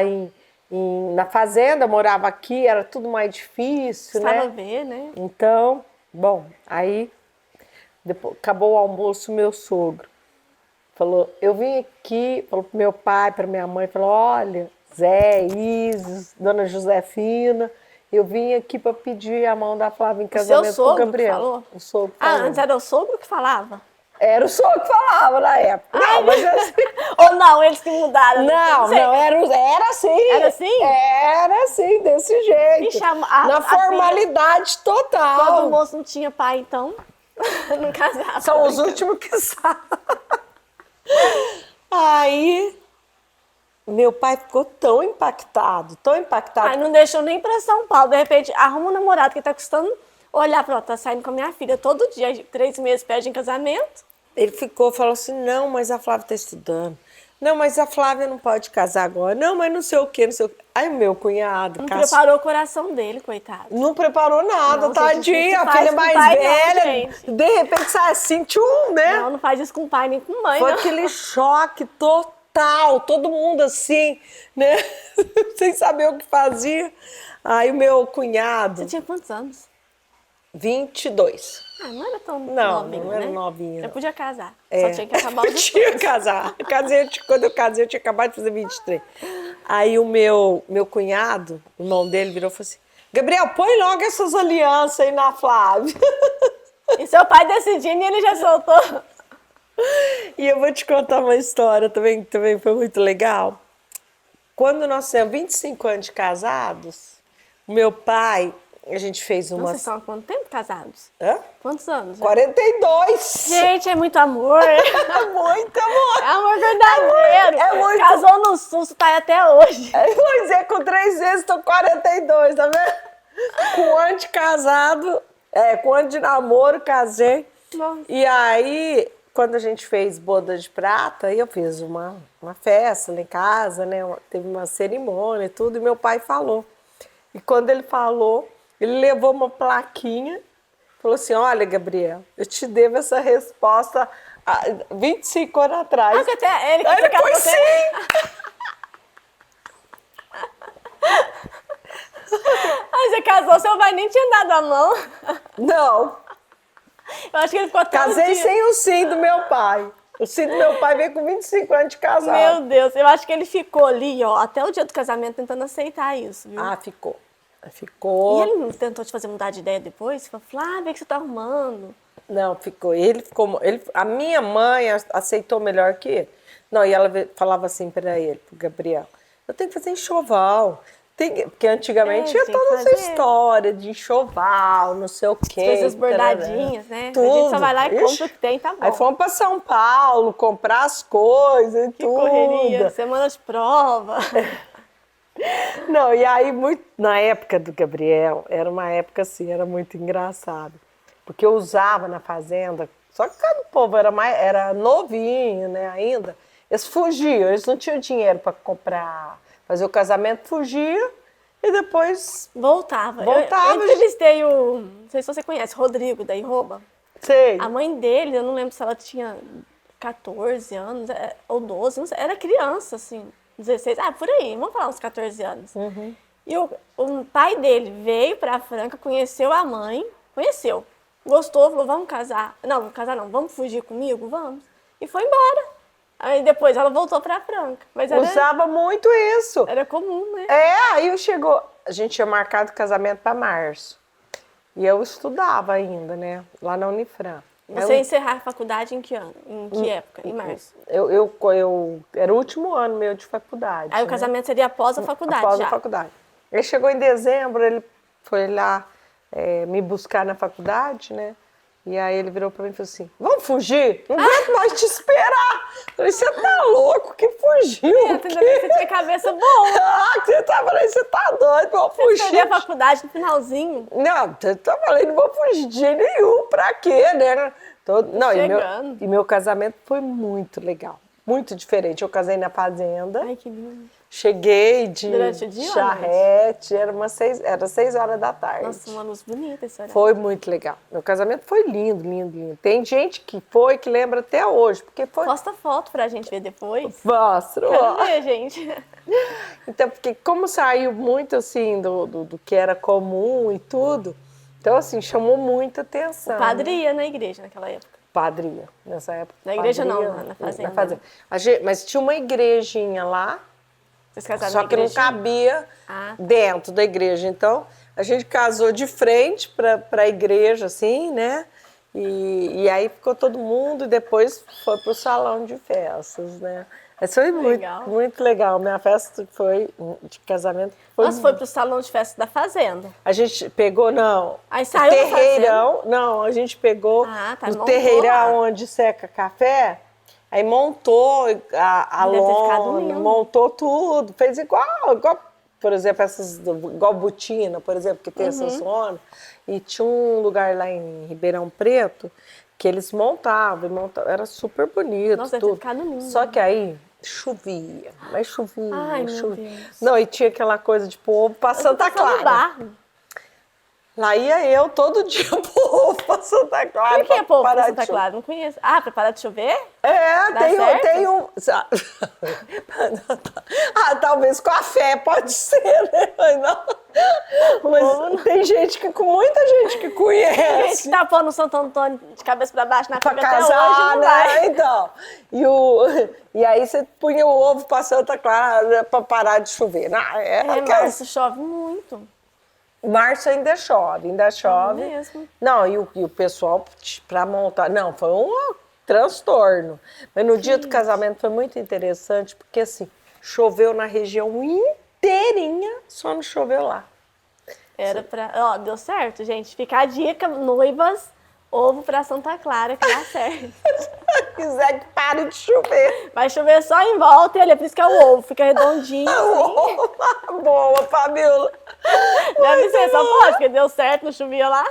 Speaker 2: na fazenda, morava aqui, era tudo mais difícil, né?
Speaker 1: Precisava ver, né?
Speaker 2: Então, Bom, aí depois, acabou o almoço, meu sogro falou, eu vim aqui, falou pro meu pai, pra minha mãe, falou, olha, Zé, Isis, Dona Josefina, eu vim aqui para pedir a mão da Flávia em casamento com o Gabriel.
Speaker 1: Falou?
Speaker 2: O sogro
Speaker 1: Ah,
Speaker 2: falou.
Speaker 1: antes era o sogro que falava?
Speaker 2: Era o sogro que falava na época.
Speaker 1: Ai,
Speaker 2: não, mas assim...
Speaker 1: Ou não, eles que mudaram.
Speaker 2: Não, era assim.
Speaker 1: Era assim?
Speaker 2: Era assim, desse jeito. Na formalidade total.
Speaker 1: Todo moço não tinha pai, então não casava.
Speaker 2: São os últimos que sabem. Aí, meu pai ficou tão impactado.
Speaker 1: Aí não deixou nem pra São Paulo. De repente, arruma um namorado que tá custando olhar pra ela, tá saindo com a minha filha todo dia, 3 meses pede em casamento.
Speaker 2: Ele falou assim, não, mas a Flávia tá estudando. Não, mas a Flávia não pode casar agora. Não, mas não sei o quê, não sei o quê. Aí o meu cunhado...
Speaker 1: Não preparou o coração dele, coitado.
Speaker 2: Não preparou nada,
Speaker 1: não,
Speaker 2: tadinha. A filha mais velha, de repente sai assim, tchum, né?
Speaker 1: Não faz isso com o pai nem com mãe,
Speaker 2: Foi
Speaker 1: não.
Speaker 2: aquele choque total, todo mundo assim, né? Sem saber o que fazia. Aí o meu cunhado...
Speaker 1: Você tinha quantos anos?
Speaker 2: 22.
Speaker 1: Ah, não era tão
Speaker 2: novinha,
Speaker 1: não
Speaker 2: era
Speaker 1: né?
Speaker 2: novinha.
Speaker 1: Já podia casar. Só tinha que acabar os
Speaker 2: Eu tinha que casar. Quando eu casei, eu tinha acabado de fazer 23. Aí o meu cunhado, o irmão dele, virou e falou assim, Gabriel, põe logo essas alianças aí na Flávia.
Speaker 1: E seu pai decidindo e ele já soltou.
Speaker 2: E eu vou te contar uma história também foi muito legal. Quando nós temos 25 anos de casados, o meu pai... A gente fez uma...
Speaker 1: Vocês estão há quanto tempo casados?
Speaker 2: Hã?
Speaker 1: Quantos anos?
Speaker 2: 42!
Speaker 1: Gente, é muito amor.
Speaker 2: É muito amor!
Speaker 1: É amor verdadeiro.
Speaker 2: É muito...
Speaker 1: Casou no susto, tá aí até hoje.
Speaker 2: Pois é, com 3 vezes tô 42, tá vendo? Com um ano de casado, com um ano de namoro, casei.
Speaker 1: Nossa.
Speaker 2: E aí, quando a gente fez boda de prata, eu fiz uma festa lá em casa, né? Teve uma cerimônia e tudo, e meu pai falou. E quando ele falou... Ele levou uma plaquinha, falou assim, olha, Gabriel, eu te devo essa resposta há 25 anos atrás.
Speaker 1: Ah, que até ele que
Speaker 2: Aí
Speaker 1: você
Speaker 2: depois
Speaker 1: casou,
Speaker 2: sim!
Speaker 1: Aí você casou, seu pai nem tinha dado a mão.
Speaker 2: Não.
Speaker 1: Eu acho que ele ficou tão...
Speaker 2: Casei sem o sim do meu pai. O sim do meu pai veio com 25 anos de casado.
Speaker 1: Meu Deus, eu acho que ele ficou ali, ó, até o dia do casamento tentando aceitar isso, viu?
Speaker 2: Ah, ficou. Ficou.
Speaker 1: E ele não tentou te fazer mudar de ideia depois? Falou, Flávia, o que você tá arrumando?
Speaker 2: Não, ficou. A minha mãe aceitou melhor que ele. Não, e ela falava assim para ele, pro Gabriel, eu tenho que fazer enxoval. Porque antigamente tinha toda essa história de enxoval, não sei o quê.
Speaker 1: Coisas bordadinhas, né?
Speaker 2: Tudo.
Speaker 1: A gente só vai lá e compra o que tem, tá bom.
Speaker 2: Aí fomos para São Paulo comprar as coisas e
Speaker 1: que
Speaker 2: tudo.
Speaker 1: Correria, semana de prova.
Speaker 2: Não, e aí, na época do Gabriel, era uma época assim, era muito engraçado. Porque eu usava na fazenda, só que cada povo era novinho, né, ainda. Eles fugiam, eles não tinham dinheiro para comprar, fazer o casamento, fugia e depois...
Speaker 1: Voltava. Eu entrevistei não sei se você conhece, Rodrigo, da Iroba.
Speaker 2: Sei.
Speaker 1: A mãe dele, eu não lembro se ela tinha 14 anos ou 12, não sei, era criança, assim. 16, por aí, vamos falar uns 14 anos.
Speaker 2: Uhum.
Speaker 1: E o pai dele veio pra Franca, conheceu a mãe, gostou, falou, vamos casar. Não, casar não, vamos fugir comigo? Vamos. E foi embora. Aí depois ela voltou pra Franca. Mas
Speaker 2: usava muito isso.
Speaker 1: Era comum, né?
Speaker 2: Aí a gente tinha marcado o casamento para março. E eu estudava ainda, né, lá na Unifran.
Speaker 1: Você ia encerrar a faculdade em que ano? Em que época? Em março?
Speaker 2: Era o último ano meu de faculdade.
Speaker 1: Aí o casamento seria após a faculdade
Speaker 2: após
Speaker 1: já?
Speaker 2: a faculdade. Ele chegou em dezembro, ele foi lá me buscar na faculdade, né? E aí ele virou pra mim e falou assim, vamos fugir? Não aguento mais te esperar. Eu falei, você tá louco? Que fugiu?
Speaker 1: Você tinha cabeça boa.
Speaker 2: Você tá falando, você tá doido, vou fugir.
Speaker 1: Você a faculdade no finalzinho.
Speaker 2: Não, eu tô falando, não vou fugir de jeito nenhum, pra quê, né? E meu casamento foi muito legal, muito diferente. Eu casei na fazenda.
Speaker 1: Ai, que lindo.
Speaker 2: Cheguei de
Speaker 1: durante o dia,
Speaker 2: charrete, era 6 horas da tarde.
Speaker 1: Nossa, uma luz bonita esse horário.
Speaker 2: Foi muito legal. Meu casamento foi lindo, lindo, lindo. Tem gente que lembra até hoje, porque foi...
Speaker 1: Posta foto pra gente ver depois.
Speaker 2: Mostro.
Speaker 1: Quero ver, gente.
Speaker 2: Então, porque como saiu muito assim do que era comum e tudo, Então, assim, chamou muita atenção.
Speaker 1: O padre ia na igreja naquela época.
Speaker 2: Padre ia, nessa época.
Speaker 1: Na igreja
Speaker 2: padre
Speaker 1: não,
Speaker 2: ia,
Speaker 1: na fazenda.
Speaker 2: Na fazenda. Mas tinha uma igrejinha lá,
Speaker 1: Vocês casaram
Speaker 2: só
Speaker 1: na
Speaker 2: que não
Speaker 1: igrejinha?
Speaker 2: cabia
Speaker 1: Ah.
Speaker 2: dentro da igreja. Então, a gente casou de frente para a igreja, assim, né? E aí ficou todo mundo e depois foi pro salão de festas, né? Mas foi
Speaker 1: Legal.
Speaker 2: muito legal. Minha festa foi de casamento.
Speaker 1: Nossa, foi pro salão de festa da fazenda.
Speaker 2: A gente pegou, não,
Speaker 1: Aí
Speaker 2: o
Speaker 1: saiu da
Speaker 2: terreirão. Não, a gente pegou
Speaker 1: Ah, tá,
Speaker 2: o
Speaker 1: montou
Speaker 2: terreirão
Speaker 1: lá.
Speaker 2: onde seca café. Aí montou a
Speaker 1: Deve ter ficado
Speaker 2: lona,
Speaker 1: lindo.
Speaker 2: montou tudo. Fez igual, por exemplo, igual Botina, por exemplo, que tem essas lonas. E tinha um lugar lá em Ribeirão Preto que eles montavam, era super bonito.
Speaker 1: Nossa, deve ter
Speaker 2: tudo.
Speaker 1: ficado lindo.
Speaker 2: Só que aí chovia, mas chovia,
Speaker 1: Ai, meu
Speaker 2: chovia.
Speaker 1: Deus.
Speaker 2: Não, e tinha aquela coisa de povo pra Santa Clara.
Speaker 1: Barro.
Speaker 2: Lá ia eu todo dia pro povo pra Santa Clara.
Speaker 1: Por que
Speaker 2: pra
Speaker 1: povo
Speaker 2: parar
Speaker 1: pra
Speaker 2: de
Speaker 1: Santa
Speaker 2: chover.
Speaker 1: Clara? Não conheço. Ah, pra parar de chover?
Speaker 2: É,
Speaker 1: Dá
Speaker 2: tem
Speaker 1: certo?
Speaker 2: um. Ah, talvez com a fé, pode ser, né? Mas tem gente com muita gente que
Speaker 1: Gente
Speaker 2: conhece.
Speaker 1: que tá pondo o Santo Antônio de cabeça pra baixo na
Speaker 2: Pra
Speaker 1: frente até hoje,
Speaker 2: casar,
Speaker 1: não
Speaker 2: né?
Speaker 1: vai.
Speaker 2: Então. E aí você punha o ovo pra Santa Clara, né, pra parar de chover. Não,
Speaker 1: Março chove muito.
Speaker 2: Março ainda chove,
Speaker 1: mesmo.
Speaker 2: Não, e o pessoal para montar. Não, foi um transtorno. Mas no dia do casamento foi muito interessante, porque assim, choveu na região inteirinha, só não choveu lá.
Speaker 1: Era pra... Ó, deu certo, gente. Fica a dica, noivas, ovo pra Santa Clara, que dá certo.
Speaker 2: Se quiser que pare de chover.
Speaker 1: Vai chover só em volta e olha, por isso que é o ovo, fica redondinho. Assim.
Speaker 2: Boa, Fabiola.
Speaker 1: Deve ser, só pode, porque deu certo, não chovia lá.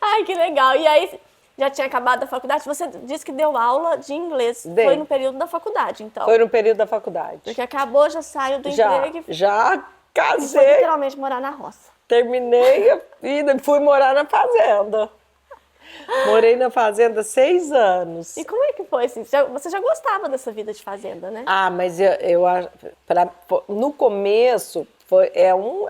Speaker 1: Ai, que legal. E aí, já tinha acabado a faculdade? Você disse que deu aula de inglês.
Speaker 2: Dei.
Speaker 1: Foi no período da faculdade, então.
Speaker 2: Foi no período da faculdade.
Speaker 1: Porque acabou, já saiu do emprego e
Speaker 2: Já
Speaker 1: foi
Speaker 2: casei,
Speaker 1: literalmente morar na roça.
Speaker 2: terminei a vida e fui morar na fazenda. Morei na fazenda 6 anos.
Speaker 1: E como é que foi? Assim? Você já gostava dessa vida de fazenda, né?
Speaker 2: Ah, mas no começo é
Speaker 1: um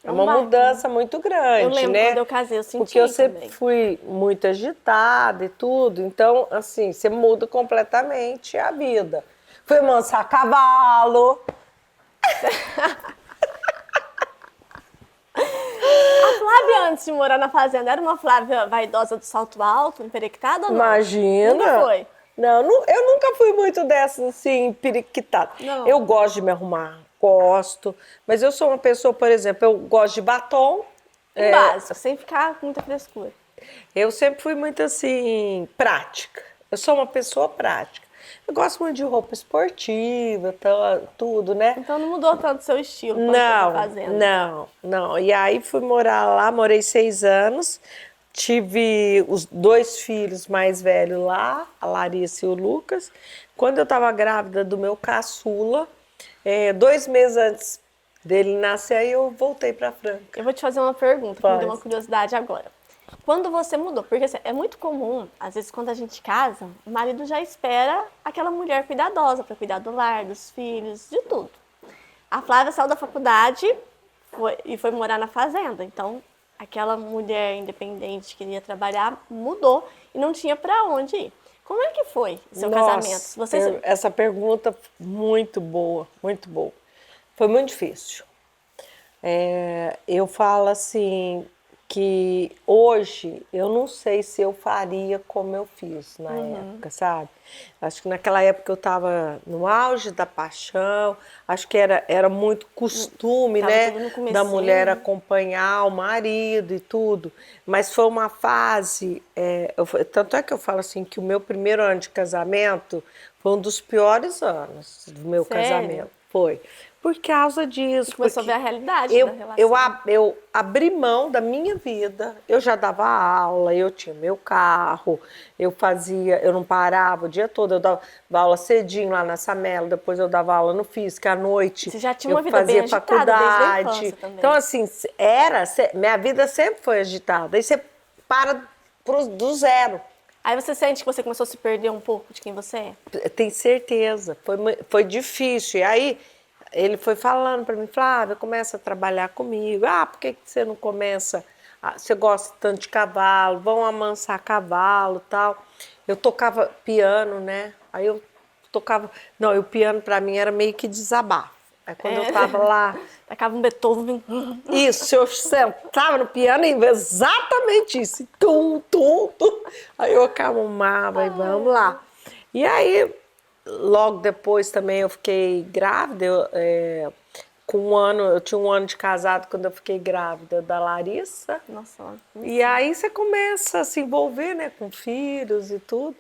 Speaker 2: uma
Speaker 1: baque,
Speaker 2: mudança muito grande,
Speaker 1: Eu lembro
Speaker 2: né?
Speaker 1: quando eu casei, eu senti
Speaker 2: Porque eu sempre
Speaker 1: também.
Speaker 2: fui muito agitada e tudo, então, assim, você muda completamente a vida. Fui amansar cavalo.
Speaker 1: A Flávia, antes de morar na fazenda, era uma Flávia vaidosa do salto alto, emperectada ou não?
Speaker 2: Imagina.
Speaker 1: Nunca foi?
Speaker 2: Não, eu nunca fui muito dessas, assim, periquitada.
Speaker 1: Não.
Speaker 2: Eu gosto de me arrumar, gosto. Mas eu sou uma pessoa, por exemplo, eu gosto de batom.
Speaker 1: Básico, sem ficar com muita frescura.
Speaker 2: Eu sempre fui muito, assim, prática. Eu sou uma pessoa prática. Eu gosto muito de roupa esportiva, tudo, né?
Speaker 1: Então não mudou tanto o seu estilo quando foi pra fazenda.
Speaker 2: Não. E aí fui morar lá, morei 6 anos. Tive os 2 filhos mais velhos lá, a Larissa e o Lucas. Quando eu estava grávida do meu caçula, 2 meses antes dele nascer, aí eu voltei para Franca.
Speaker 1: Eu vou te fazer uma pergunta, que me
Speaker 2: Faz.
Speaker 1: deu uma curiosidade agora. Quando você mudou, porque assim, é muito comum, às vezes quando a gente casa, o marido já espera aquela mulher cuidadosa para cuidar do lar, dos filhos, de tudo. A Flávia saiu da faculdade e foi morar na fazenda, então aquela mulher independente que queria trabalhar mudou e não tinha para onde ir. Como é que foi seu casamento?
Speaker 2: Essa pergunta muito boa, muito boa. Foi muito difícil. Eu falo assim que hoje eu não sei se eu faria como eu fiz na época, sabe? Acho que naquela época eu estava no auge da paixão, acho que era muito costume,
Speaker 1: Tava
Speaker 2: né,
Speaker 1: tudo no comecinho.
Speaker 2: da mulher acompanhar o marido e tudo, mas foi uma fase, tanto é que eu falo assim que o meu primeiro ano de casamento foi um dos piores anos do meu
Speaker 1: Sério?
Speaker 2: casamento, foi. Por causa disso.
Speaker 1: Começou a ver a realidade da relação.
Speaker 2: Eu abri mão da minha vida, eu já dava aula, eu tinha meu carro, eu não parava o dia todo, eu dava aula cedinho lá na Samela, depois eu dava aula no Física à noite.
Speaker 1: Você já tinha uma vida
Speaker 2: fazia
Speaker 1: bem agitada desde a
Speaker 2: faculdade.
Speaker 1: infância também.
Speaker 2: Então, assim, minha vida sempre foi agitada. Aí você para do zero.
Speaker 1: Aí você sente que você começou a se perder um pouco de quem você é?
Speaker 2: Tenho certeza, foi difícil. E aí ele foi falando para mim, Flávia, começa a trabalhar comigo. Por que você não começa? Você gosta tanto de cavalo, vão amansar cavalo e tal. Eu tocava piano, né? Aí eu tocava... Não, e o piano para mim era meio que desabafo. Aí quando eu tava lá...
Speaker 1: Tacava um Beethoven.
Speaker 2: Isso, eu sentava no piano e exatamente isso. Tum, tum, tum. Aí eu acalmava e vamos lá. E aí, logo depois também eu fiquei grávida. Eu tinha 1 ano de casado quando eu fiquei grávida da Larissa.
Speaker 1: Nossa.
Speaker 2: E aí você começa a se envolver, né, com filhos e tudo.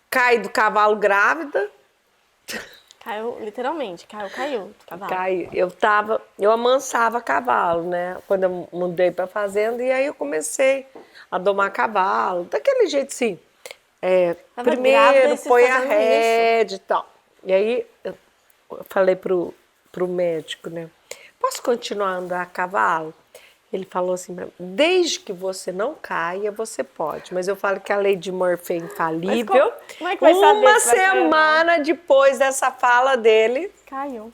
Speaker 2: Cai do cavalo grávida.
Speaker 1: Caiu, literalmente, caiu do cavalo.
Speaker 2: Eu amansava cavalo, né? Quando eu mudei para fazenda, e aí eu comecei a domar cavalo, daquele jeito assim. Primeiro põe a rédea e tal. E aí eu falei pro médico, né? Posso continuar a andar a cavalo? Ele falou assim, desde que você não caia, você pode. Mas eu falo que a lei de Murphy é infalível.
Speaker 1: Como é que vai saber?
Speaker 2: Uma semana depois dessa fala dele...
Speaker 1: Caiu.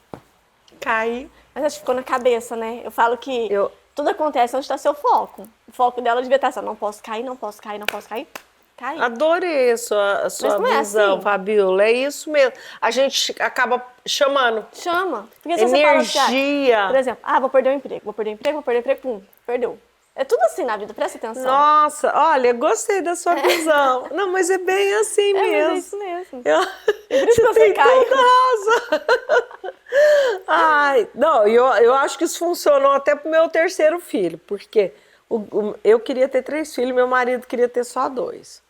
Speaker 2: Caí.
Speaker 1: Mas acho que ficou na cabeça, né? Eu falo que tudo acontece onde está seu foco. O foco dela devia estar assim, não posso cair, não posso cair, não posso cair. Caiu.
Speaker 2: Adorei a sua visão, assim. Fabiola. É isso mesmo. A gente acaba chamando.
Speaker 1: Chama. Porque se
Speaker 2: energia.
Speaker 1: Você fala assim, por exemplo, vou perder o emprego, pum, perdeu. É tudo assim na vida, presta atenção.
Speaker 2: Nossa, olha, gostei da sua visão. Não, mas é bem assim mesmo.
Speaker 1: Mas é isso mesmo.
Speaker 2: Por isso que você cai. Ai, não, eu acho que isso funcionou até pro meu 3º filho, porque eu queria ter 3 filhos, meu marido queria ter só 2.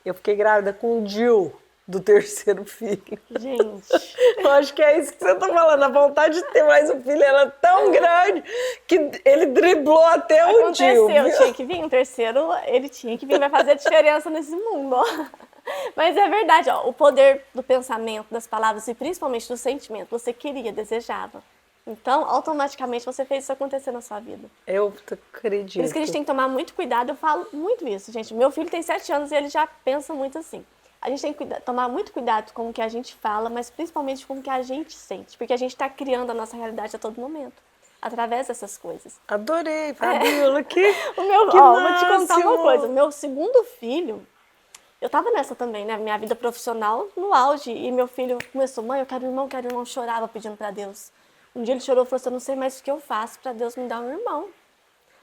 Speaker 2: Eu fiquei grávida com o Gil, do 3º filho.
Speaker 1: Gente.
Speaker 2: Eu acho que é isso que você tá falando. A vontade de ter mais um filho era tão grande que ele driblou até o Gil.
Speaker 1: Aconteceu, tinha que vir um 3º, ele tinha que vir, vai fazer diferença nesse mundo, ó. Mas é verdade, ó, o poder do pensamento, das palavras e principalmente do sentimento, você queria, desejava. Então, automaticamente você fez isso acontecer na sua vida.
Speaker 2: Eu acredito.
Speaker 1: Por isso que a gente tem que tomar muito cuidado, eu falo muito isso, gente. Meu filho tem 7 anos e ele já pensa muito assim. A gente tem que tomar muito cuidado com o que a gente fala, mas principalmente com o que a gente sente. Porque a gente está criando a nossa realidade a todo momento, através dessas coisas.
Speaker 2: Adorei, Fabiola, vou
Speaker 1: te contar uma coisa. Meu 2º filho, eu tava nessa também, né? Minha vida profissional no auge. E meu filho começou, mãe, eu quero um irmão, chorava pedindo para Deus. Um dia ele chorou e falou assim, eu não sei mais o que eu faço para Deus me dar um irmão.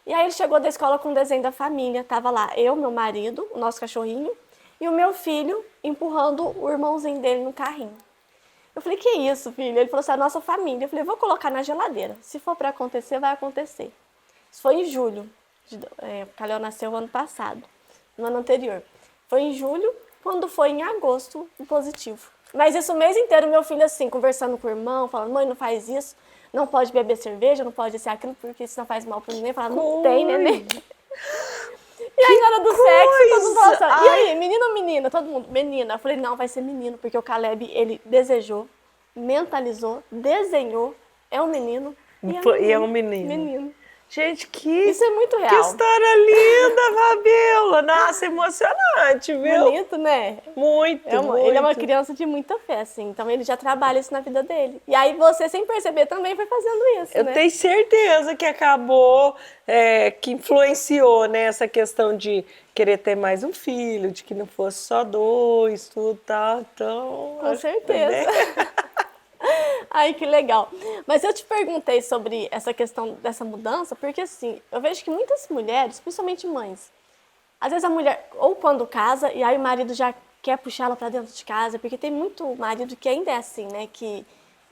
Speaker 1: E aí ele chegou da escola com um desenho da família. Tava lá eu, meu marido, o nosso cachorrinho, e o meu filho empurrando o irmãozinho dele no carrinho. Eu falei, que isso, filho? Ele falou assim, a nossa família. Eu falei, vou colocar na geladeira. Se for para acontecer, vai acontecer. Isso foi em julho. O Calhau nasceu ano passado, no ano anterior. Foi em julho, quando foi em agosto, o positivo. Mas isso o mês inteiro, meu filho assim, conversando com o irmão, falando, mãe, não faz isso, não pode beber cerveja, não pode ser aquilo, porque isso não faz mal pro neném. Falando, não tem, neném. E aí, na hora do sexo, todo mundo falou assim, e aí, menino ou menina? Todo mundo, menina. Eu falei, não, vai ser menino, porque o Caleb, ele desejou, mentalizou, desenhou, é um menino.
Speaker 2: E é um menino.
Speaker 1: Menino.
Speaker 2: Gente,
Speaker 1: isso é muito real.
Speaker 2: Que história linda, Fabiola. Nossa, emocionante, viu?
Speaker 1: Bonito, né?
Speaker 2: Muito,
Speaker 1: Ele é uma criança de muita fé, assim. Então, ele já trabalha isso na vida dele. E aí, você, sem perceber, também foi fazendo isso,
Speaker 2: Eu tenho certeza que acabou, que influenciou, né? Essa questão de querer ter mais um filho, de que não fosse só 2, tudo tal. Então,
Speaker 1: com certeza. Ai, que legal. Mas eu te perguntei sobre essa questão dessa mudança, porque assim, eu vejo que muitas mulheres, principalmente mães, às vezes a mulher, ou quando casa, e aí o marido já quer puxá-la para dentro de casa, porque tem muito marido que ainda é assim, né, que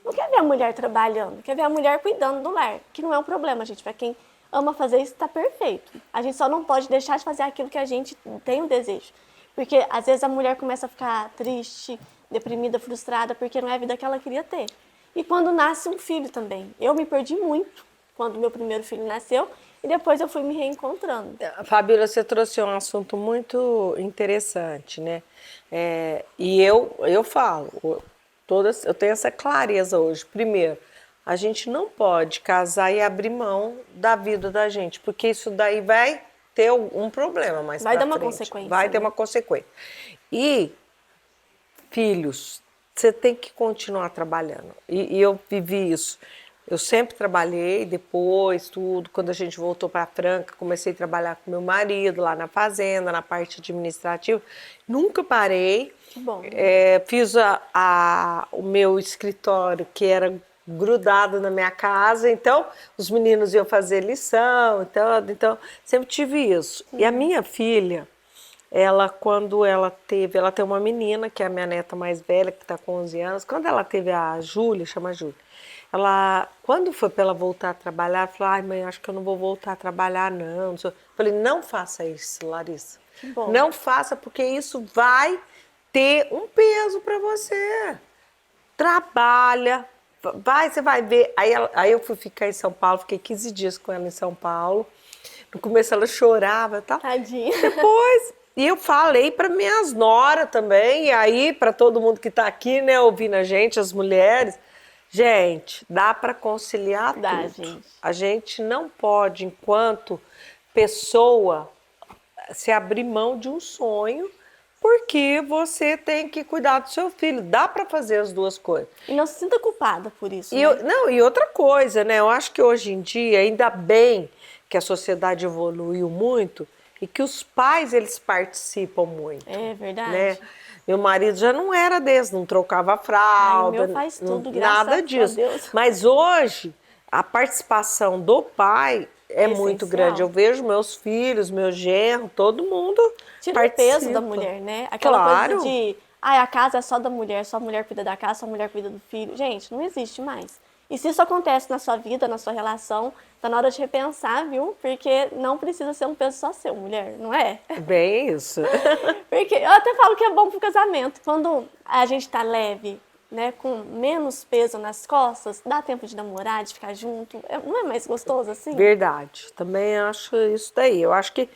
Speaker 1: não quer ver a mulher trabalhando, quer ver a mulher cuidando do lar, que não é um problema, gente, para quem ama fazer isso, tá perfeito. A gente só não pode deixar de fazer aquilo que a gente tem o desejo, porque às vezes a mulher começa a ficar triste, deprimida, frustrada, porque não é a vida que ela queria ter. E quando nasce um filho também. Eu me perdi muito quando meu primeiro filho nasceu e depois eu fui me reencontrando.
Speaker 2: Fabíola, você trouxe um assunto muito interessante, né? E eu falo, eu tenho essa clareza hoje. Primeiro, a gente não pode casar e abrir mão da vida da gente, porque isso daí vai ter um problema mais pra frente.
Speaker 1: Vai dar uma consequência.
Speaker 2: Vai ter uma consequência. E filhos você tem que continuar trabalhando. E eu vivi isso. Eu sempre trabalhei, depois, tudo. Quando a gente voltou para Franca, comecei a trabalhar com meu marido lá na fazenda, na parte administrativa. Nunca parei.
Speaker 1: Que bom.
Speaker 2: Fiz o meu escritório, que era grudado na minha casa, então os meninos iam fazer lição, então sempre tive isso. E a minha filha, quando ela tem uma menina, que é a minha neta mais velha, que está com 11 anos, quando ela teve a Júlia, chama Júlia, quando foi para ela voltar a trabalhar, ela falou, ai mãe, acho que eu não vou voltar a trabalhar não. Eu falei, não faça isso, Larissa.
Speaker 1: Que bom.
Speaker 2: Não faça, porque isso vai ter um peso para você. Trabalha, você vai ver. Aí eu fui ficar em São Paulo, fiquei 15 dias com ela em São Paulo. No começo ela chorava e tal.
Speaker 1: Tadinha.
Speaker 2: Depois, e eu falei para minhas noras também, e aí para todo mundo que está aqui, né, ouvindo a gente, as mulheres, gente, dá para conciliar tudo.
Speaker 1: Gente.
Speaker 2: A gente não pode, enquanto pessoa, se abrir mão de um sonho, porque você tem que cuidar do seu filho. Dá para fazer as duas coisas.
Speaker 1: E não se sinta culpada por isso.
Speaker 2: E outra coisa, né? Eu acho que hoje em dia, ainda bem que a sociedade evoluiu muito e que os pais, eles participam muito.
Speaker 1: É verdade.
Speaker 2: Né? Meu marido já não era desse, não trocava fralda.
Speaker 1: O meu faz tudo, graças
Speaker 2: nada disso.
Speaker 1: a Deus.
Speaker 2: Mas hoje, a participação do pai é muito grande. Eu vejo meus filhos, meu genro, todo mundo
Speaker 1: tira o peso da mulher, né? Aquela coisa de, a casa é só da mulher, só a mulher cuida da casa, só a mulher cuida do filho. Gente, não existe mais. E se isso acontece na sua vida, na sua relação, tá na hora de repensar, viu? Porque não precisa ser um peso só seu, mulher, não é?
Speaker 2: Bem isso.
Speaker 1: Porque eu até falo que é bom pro casamento. Quando a gente tá leve, né, com menos peso nas costas, dá tempo de namorar, de ficar junto. Não é mais gostoso assim?
Speaker 2: Verdade. Também acho isso daí. Eu acho que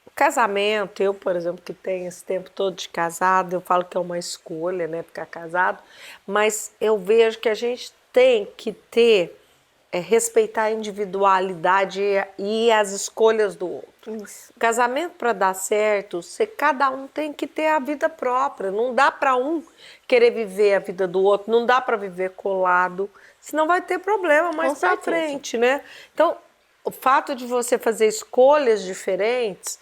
Speaker 2: o casamento, eu, por exemplo, que tenho esse tempo todo de casado, eu falo que é uma escolha, né, ficar casado, mas eu vejo que a gente tem que respeitar a individualidade e as escolhas do outro.
Speaker 1: Isso.
Speaker 2: Casamento, para dar certo, cada um tem que ter a vida própria. Não dá para um querer viver a vida do outro, não dá para viver colado, senão vai ter problema mais para frente, né? Então, o fato de você fazer escolhas diferentes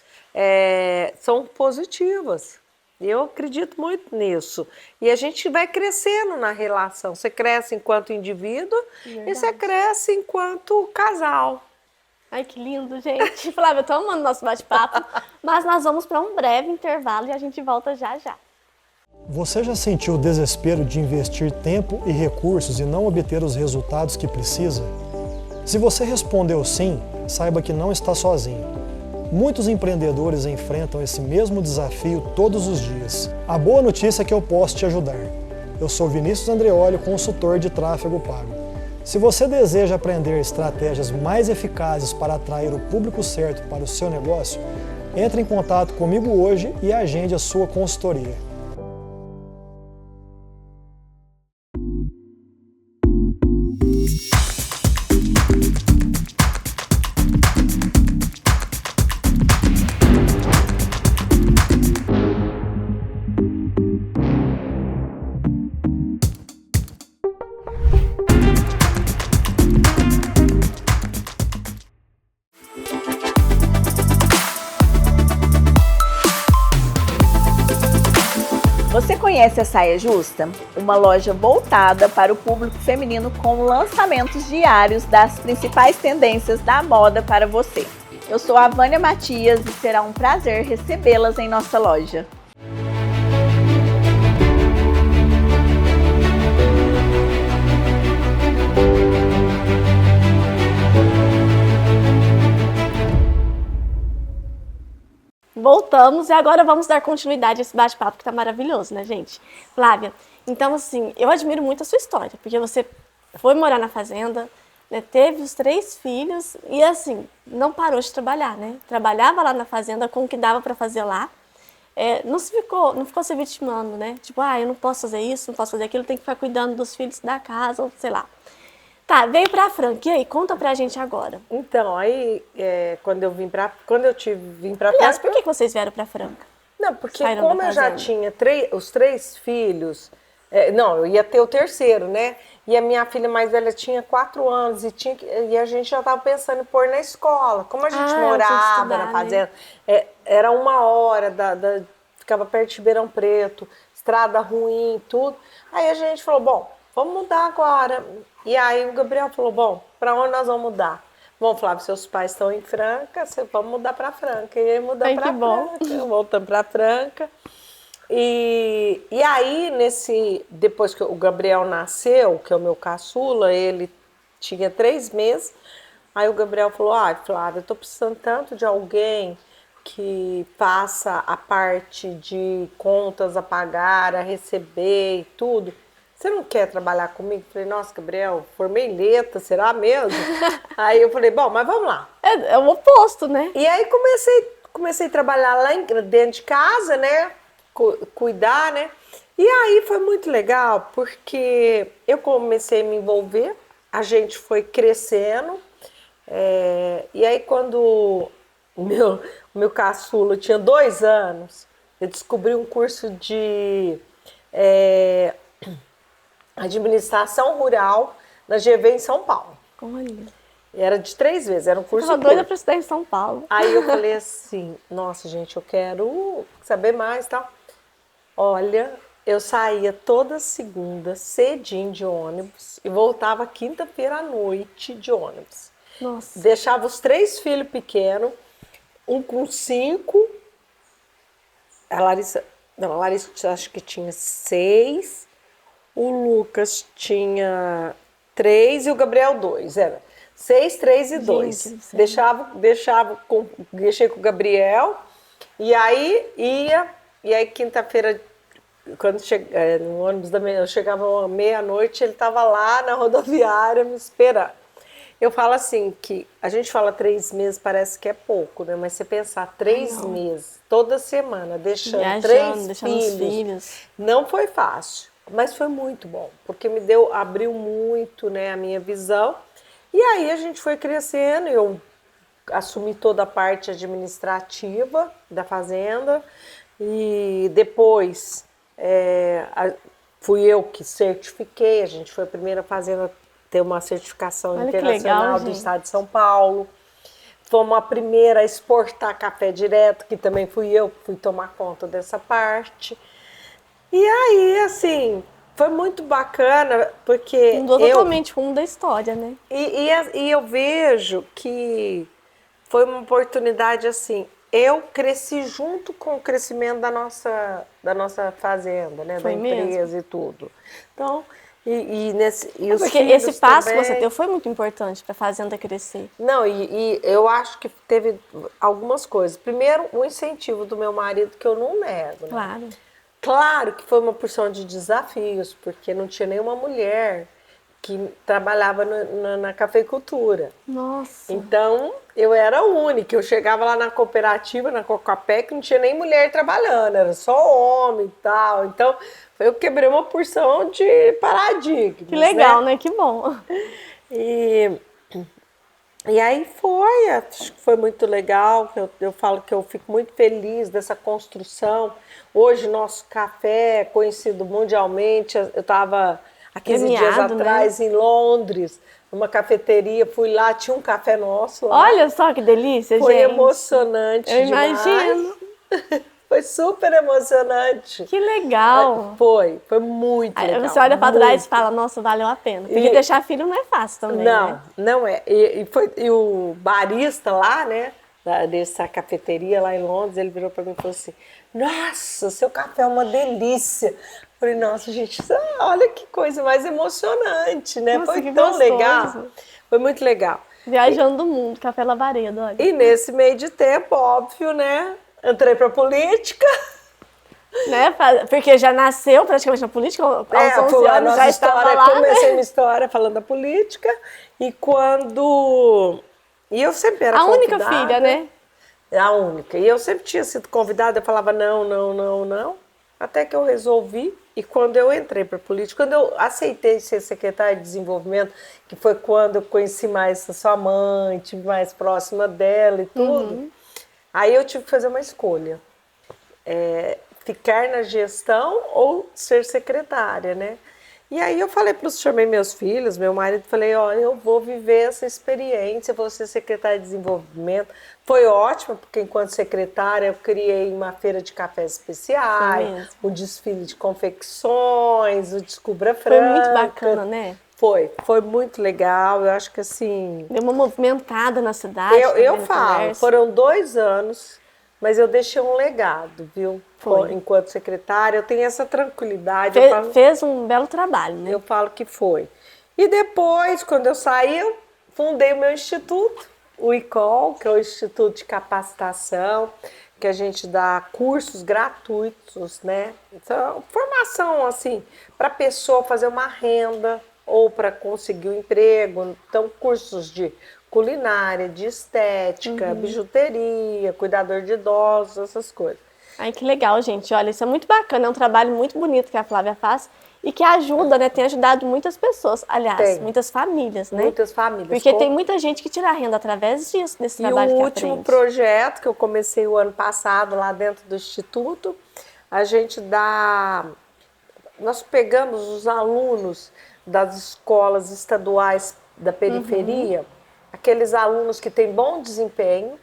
Speaker 2: são positivas. Eu acredito muito nisso. E a gente vai crescendo na relação. Você cresce enquanto indivíduo e você cresce enquanto casal.
Speaker 1: Ai, que lindo, gente. Flávia, eu tô amando nosso bate-papo, mas nós vamos para um breve intervalo e a gente volta já já.
Speaker 4: Você já sentiu o desespero de investir tempo e recursos e não obter os resultados que precisa? Se você respondeu sim, saiba que não está sozinho. Muitos empreendedores enfrentam esse mesmo desafio todos os dias. A boa notícia é que eu posso te ajudar. Eu sou Vinícius Andreoli, consultor de tráfego pago. Se você deseja aprender estratégias mais eficazes para atrair o público certo para o seu negócio, entre em contato comigo hoje e agende a sua consultoria.
Speaker 5: Você conhece a Saia Justa? Uma loja voltada para o público feminino com lançamentos diários das principais tendências da moda para você. Eu sou a Vânia Matias e será um prazer recebê-las em nossa loja.
Speaker 1: Voltamos e agora vamos dar continuidade a esse bate-papo que tá maravilhoso, né, gente? Flávia, então assim, eu admiro muito a sua história, porque você foi morar na fazenda, né, teve os 3 filhos e assim, não parou de trabalhar, né? Trabalhava lá na fazenda com o que dava para fazer lá. Não ficou se vitimando, né? Tipo, eu não posso fazer isso, não posso fazer aquilo, tem que ficar cuidando dos filhos da casa, ou sei lá. Tá, veio pra Franca, e aí, conta pra gente agora.
Speaker 2: Então, aí, quando eu vim pra
Speaker 1: Aliás,
Speaker 2: Franca...
Speaker 1: por que vocês vieram pra Franca?
Speaker 2: Não, porque
Speaker 1: Saíram
Speaker 2: como
Speaker 1: da
Speaker 2: eu já
Speaker 1: fazenda.
Speaker 2: tinha os 3 filhos, Não, eu ia ter o terceiro, né? E a minha filha mais velha tinha 4 anos e a gente já estava pensando em pôr na escola. Como a gente
Speaker 1: ela tinha que
Speaker 2: morava
Speaker 1: estudar,
Speaker 2: na fazenda, era 1 hora, ficava perto de Ribeirão Preto, estrada ruim, tudo. Aí a gente falou, bom, vamos mudar agora. E aí o Gabriel falou, bom, para onde nós vamos mudar? Bom, Flávio, seus pais estão em Franca, vamos mudar para Franca. E aí mudamos para Franca, voltamos para Franca. E aí, depois que o Gabriel nasceu, que é o meu caçula, ele tinha 3 meses, aí o Gabriel falou, Flávia, eu tô precisando tanto de alguém que faça a parte de contas a pagar, a receber e tudo. Você não quer trabalhar comigo? Eu falei, nossa, Gabriel, formei em letra, será mesmo? Aí eu falei, bom, mas vamos lá.
Speaker 1: É o oposto, né?
Speaker 2: E aí comecei a trabalhar lá dentro de casa, né? Cuidar, né? E aí foi muito legal, porque eu comecei a me envolver, a gente foi crescendo, e aí quando o meu caçula tinha 2 anos, eu descobri um curso de administração rural na GV em São Paulo.
Speaker 1: Olha.
Speaker 2: Era de 3 vezes, era um curso
Speaker 1: Eu tava doida pra estudar em São Paulo.
Speaker 2: Aí eu falei assim, nossa, gente, eu quero saber mais e tal. Olha, eu saía toda segunda, cedinho de ônibus, e voltava quinta-feira à noite de ônibus.
Speaker 1: Nossa.
Speaker 2: Deixava os 3 filhos pequenos, um com 5, a Larissa acho que tinha 6, o Lucas tinha 3 e o Gabriel 2, era 6, 3 e 2. Deixei com o Gabriel, e aí quinta-feira, quando no ônibus eu chegava meia-noite, ele estava lá na rodoviária me esperando. Eu falo assim, que a gente fala 3 meses, parece que é pouco, né? Mas você pensar 3 meses, toda semana, deixando
Speaker 1: Viajando,
Speaker 2: 3
Speaker 1: deixando os filhos.
Speaker 2: não foi fácil, mas foi muito bom, porque abriu muito, né, a minha visão. E aí a gente foi crescendo, eu assumi toda a parte administrativa da fazenda e depois fui eu que certifiquei, a gente foi a primeira fazenda a ter uma certificação
Speaker 1: Olha
Speaker 2: internacional
Speaker 1: legal,
Speaker 2: do
Speaker 1: gente.
Speaker 2: estado de São Paulo. Fomos a primeira a exportar café direto, que também fui tomar conta dessa parte. E aí, assim, foi muito bacana, porque
Speaker 1: Mudou totalmente o rumo da história, né?
Speaker 2: E eu vejo que foi uma oportunidade, assim, eu cresci junto com o crescimento da nossa fazenda, né?
Speaker 1: Foi
Speaker 2: da empresa
Speaker 1: mesmo?
Speaker 2: e tudo. Então, os
Speaker 1: Porque
Speaker 2: filhos
Speaker 1: esse passo
Speaker 2: também.
Speaker 1: que você teve foi muito importante para a fazenda crescer.
Speaker 2: Não, e eu acho que teve algumas coisas. Primeiro, o incentivo do meu marido, que eu não nego, né?
Speaker 1: Claro.
Speaker 2: Claro que foi uma porção de desafios, porque não tinha nenhuma mulher que trabalhava na cafeicultura.
Speaker 1: Nossa.
Speaker 2: Então, eu era a única. Eu chegava lá na cooperativa, na Cocapé, que não tinha nem mulher trabalhando, era só homem e tal. Então, eu quebrei uma porção de paradigmas.
Speaker 1: Que legal, né? Que bom.
Speaker 2: E aí acho que foi muito legal, eu falo que eu fico muito feliz dessa construção. Hoje nosso café é conhecido mundialmente, eu estava há 15 dias
Speaker 1: Premiado,
Speaker 2: atrás, né? Em Londres, numa cafeteria, fui lá, tinha um café nosso lá.
Speaker 1: Olha só que delícia,
Speaker 2: Foi
Speaker 1: gente.
Speaker 2: emocionante
Speaker 1: Eu
Speaker 2: demais.
Speaker 1: imagino.
Speaker 2: Foi super emocionante.
Speaker 1: Que legal.
Speaker 2: Foi muito legal.
Speaker 1: Você olha para trás
Speaker 2: muito.
Speaker 1: e fala, nossa, valeu a pena. Porque deixar filho não é fácil também, né?
Speaker 2: Não é. E o barista lá, né, dessa cafeteria lá em Londres, ele virou para mim e falou assim, nossa, seu café é uma delícia. Eu falei, nossa, gente, olha que coisa mais emocionante, né?
Speaker 1: Nossa,
Speaker 2: foi
Speaker 1: que
Speaker 2: tão
Speaker 1: gostoso.
Speaker 2: legal. Foi muito legal.
Speaker 1: Viajando do mundo, café Lavaredo, olha.
Speaker 2: E nesse meio de tempo, óbvio, né, entrei para política.
Speaker 1: Né? Porque já nasceu praticamente na política, aos 11
Speaker 2: a
Speaker 1: anos
Speaker 2: nossa
Speaker 1: já estava
Speaker 2: história,
Speaker 1: lá,
Speaker 2: comecei
Speaker 1: né?
Speaker 2: minha história falando da política, e eu sempre era
Speaker 1: A única
Speaker 2: convidada.
Speaker 1: filha, né?
Speaker 2: A única. E eu sempre tinha sido convidada, eu falava não, até que eu resolvi, e quando eu entrei para política, quando eu aceitei ser secretária de desenvolvimento, que foi quando eu conheci mais a sua mãe, estive mais próxima dela e tudo, aí eu tive que fazer uma escolha. ficar na gestão ou ser secretária, né? E aí eu chamei meus filhos, meu marido, falei, ó, eu vou viver essa experiência, vou ser secretária de desenvolvimento. Foi ótimo, porque enquanto secretária eu criei uma feira de cafés especiais, um desfile de confecções, o Descubra Franca.
Speaker 1: Foi muito bacana, né?
Speaker 2: Foi muito legal, eu acho que assim...
Speaker 1: Deu uma movimentada na cidade.
Speaker 2: Eu falo, foram 2 anos, mas eu deixei um legado, viu? Enquanto secretária, eu tenho essa tranquilidade.
Speaker 1: Fez um belo trabalho, né?
Speaker 2: Eu falo que foi. E depois, quando eu saí, eu fundei o meu instituto, o ICOL, que é o Instituto de Capacitação, que a gente dá cursos gratuitos, né? Então, formação, assim, para a pessoa fazer uma renda ou para conseguir um emprego. Então, cursos de culinária, de estética, bijuteria, cuidador de idosos, essas coisas.
Speaker 1: Ai, que legal, gente. Olha, isso é muito bacana, é um trabalho muito bonito que a Flávia faz e que ajuda, né? Tem ajudado muitas pessoas, aliás, muitas famílias, né?
Speaker 2: Muitas famílias.
Speaker 1: Porque tem muita gente que tira renda através disso, desse trabalho que aprende.
Speaker 2: E o último projeto que eu comecei o ano passado lá dentro do Instituto, a gente nós pegamos os alunos das escolas estaduais da periferia, aqueles alunos que têm bom desempenho,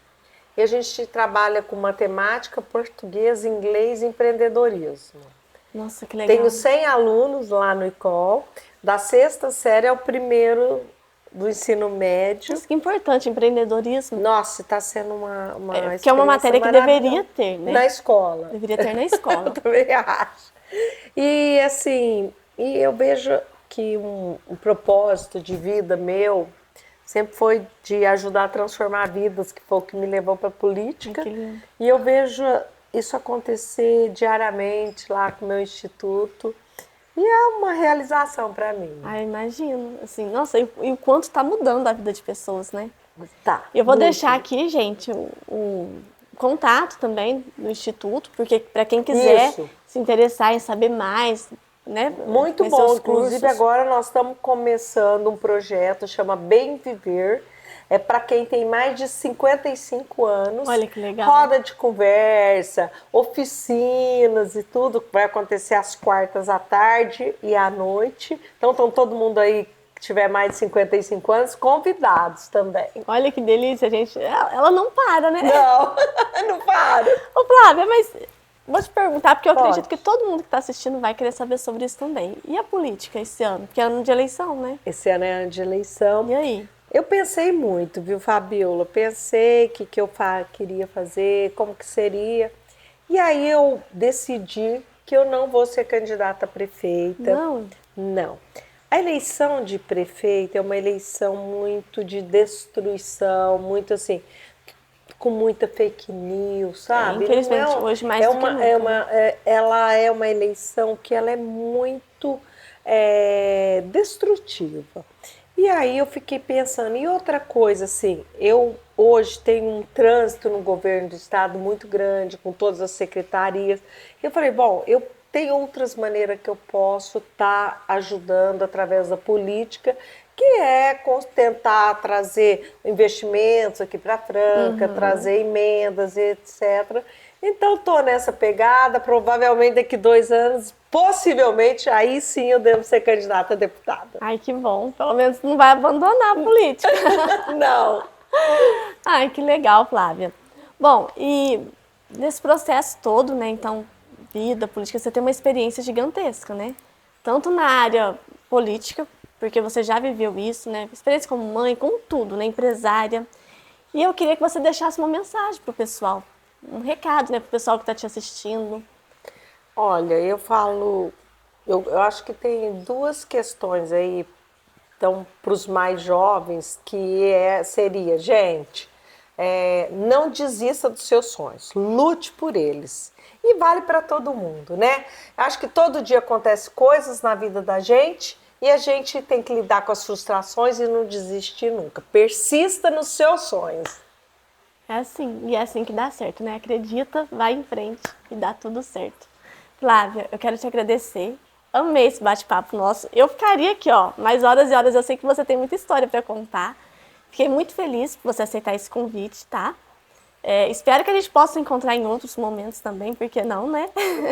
Speaker 2: e a gente trabalha com matemática, português, inglês e empreendedorismo.
Speaker 1: Nossa, que legal.
Speaker 2: Tenho 100 alunos lá no ICOL, da 6ª série ao 1º do ensino médio.
Speaker 1: Nossa, que importante, empreendedorismo.
Speaker 2: Nossa, está sendo uma
Speaker 1: que é uma matéria que deveria ter, né?
Speaker 2: Na escola.
Speaker 1: Deveria ter na escola.
Speaker 2: Eu também acho. E assim, eu vejo que um propósito de vida meu sempre foi de ajudar a transformar vidas, que foi o que me levou para a política. E eu vejo isso acontecer diariamente lá com o meu instituto. E é uma realização para mim.
Speaker 1: Ah, imagino. Assim, nossa, e o quanto está mudando a vida de pessoas, né?
Speaker 2: Tá.
Speaker 1: Eu vou deixar aqui, gente, o contato também do instituto, porque para quem quiser se interessar em saber mais, né?
Speaker 2: Muito bom. Inclusive, agora nós estamos começando um projeto, chama Bem Viver. É para quem tem mais de 55 anos.
Speaker 1: Olha que legal.
Speaker 2: Roda de conversa, oficinas e tudo, que vai acontecer às quartas à tarde e à noite. Então, estão todo mundo aí que tiver mais de 55 anos, convidados também.
Speaker 1: Olha que delícia, gente. Ela não para, né?
Speaker 2: Não, não para.
Speaker 1: Ô, Flávia, mas vou te perguntar, porque eu acredito que todo mundo que está assistindo vai querer saber sobre isso também. E a política esse ano? Porque é ano de eleição, né?
Speaker 2: Esse ano é ano de eleição.
Speaker 1: E aí?
Speaker 2: Eu pensei muito, viu, Fabiola? Pensei o que eu queria fazer, como que seria. E aí eu decidi que eu não vou ser candidata a prefeita.
Speaker 1: Não?
Speaker 2: Não. A eleição de prefeita é uma eleição muito de destruição, muito assim, com muita fake news, sabe?
Speaker 1: Infelizmente, hoje mais do que nunca.
Speaker 2: Ela é uma eleição que ela é muito destrutiva. E aí eu fiquei pensando, e outra coisa, assim, eu hoje tenho um trânsito no governo do estado muito grande, com todas as secretarias. Eu falei, bom, eu tenho outras maneiras que eu posso estar ajudando através da política, que é tentar trazer investimentos aqui para Franca, trazer emendas, etc. Então, estou nessa pegada, provavelmente daqui 2 anos, possivelmente, aí sim eu devo ser candidata a deputada.
Speaker 1: Ai, que bom. Pelo menos não vai abandonar a política.
Speaker 2: Não.
Speaker 1: Ai, que legal, Flávia. Bom, e nesse processo todo, né, então, vida, política, você tem uma experiência gigantesca, né? Tanto na área política, porque você já viveu isso, né? Experiência como mãe, com tudo, né? Empresária. E eu queria que você deixasse uma mensagem pro pessoal. Um recado, né, pro pessoal que está te assistindo.
Speaker 2: Olha, eu falo, eu acho que tem 2 questões aí, então, para os mais jovens, que seria, gente, não desista dos seus sonhos, lute por eles. E vale para todo mundo, né? Acho que todo dia acontece coisas na vida da gente e a gente tem que lidar com as frustrações e não desistir nunca. Persista nos seus sonhos.
Speaker 1: É assim, e é assim que dá certo, né? Acredita, vai em frente e dá tudo certo. Flávia, eu quero te agradecer. Amei esse bate-papo nosso. Eu ficaria aqui, ó, mais horas e horas. Eu sei que você tem muita história para contar. Fiquei muito feliz por você aceitar esse convite, tá? Espero que a gente possa encontrar em outros momentos também, porque não, né?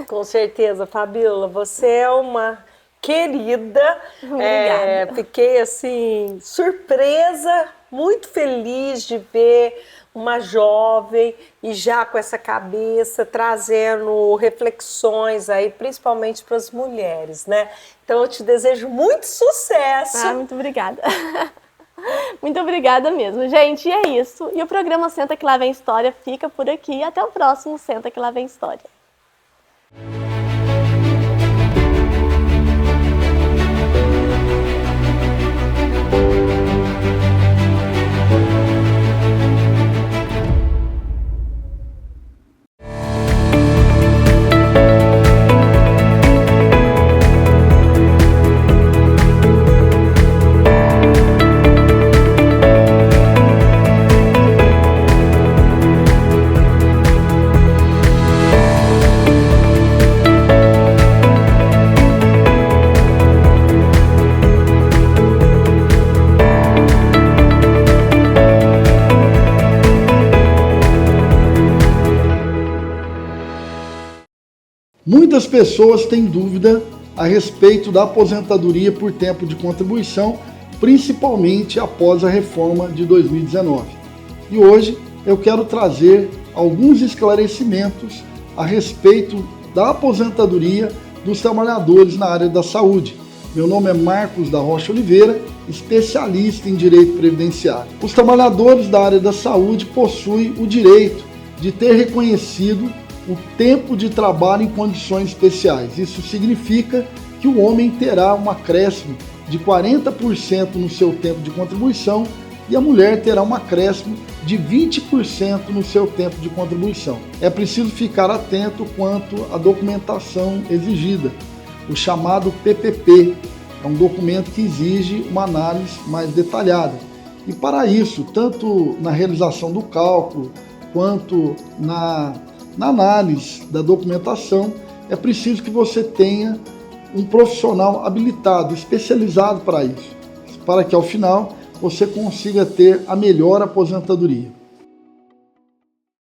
Speaker 2: Com certeza, Fabíola, você é uma querida.
Speaker 1: Obrigada.
Speaker 2: Fiquei assim surpresa, muito feliz de ver uma jovem e já com essa cabeça trazendo reflexões aí, principalmente para as mulheres, né? Então eu te desejo muito sucesso.
Speaker 1: Muito obrigada. Muito obrigada mesmo, gente. E é isso. E o programa Senta Que Lá Vem História fica por aqui. Até o próximo Senta Que Lá Vem História.
Speaker 6: Muitas pessoas têm dúvida a respeito da aposentadoria por tempo de contribuição, principalmente após a reforma de 2019. E hoje eu quero trazer alguns esclarecimentos a respeito da aposentadoria dos trabalhadores na área da saúde. Meu nome é Marcos da Rocha Oliveira, especialista em direito previdenciário. Os trabalhadores da área da saúde possuem o direito de ter reconhecido o tempo de trabalho em condições especiais. Isso significa que o homem terá um acréscimo de 40% no seu tempo de contribuição e a mulher terá um acréscimo de 20% no seu tempo de contribuição. É preciso ficar atento quanto à documentação exigida, o chamado PPP. É um documento que exige uma análise mais detalhada. E para isso, tanto na realização do cálculo quanto na análise da documentação, é preciso que você tenha um profissional habilitado, especializado para isso, para que ao final você consiga ter a melhor aposentadoria.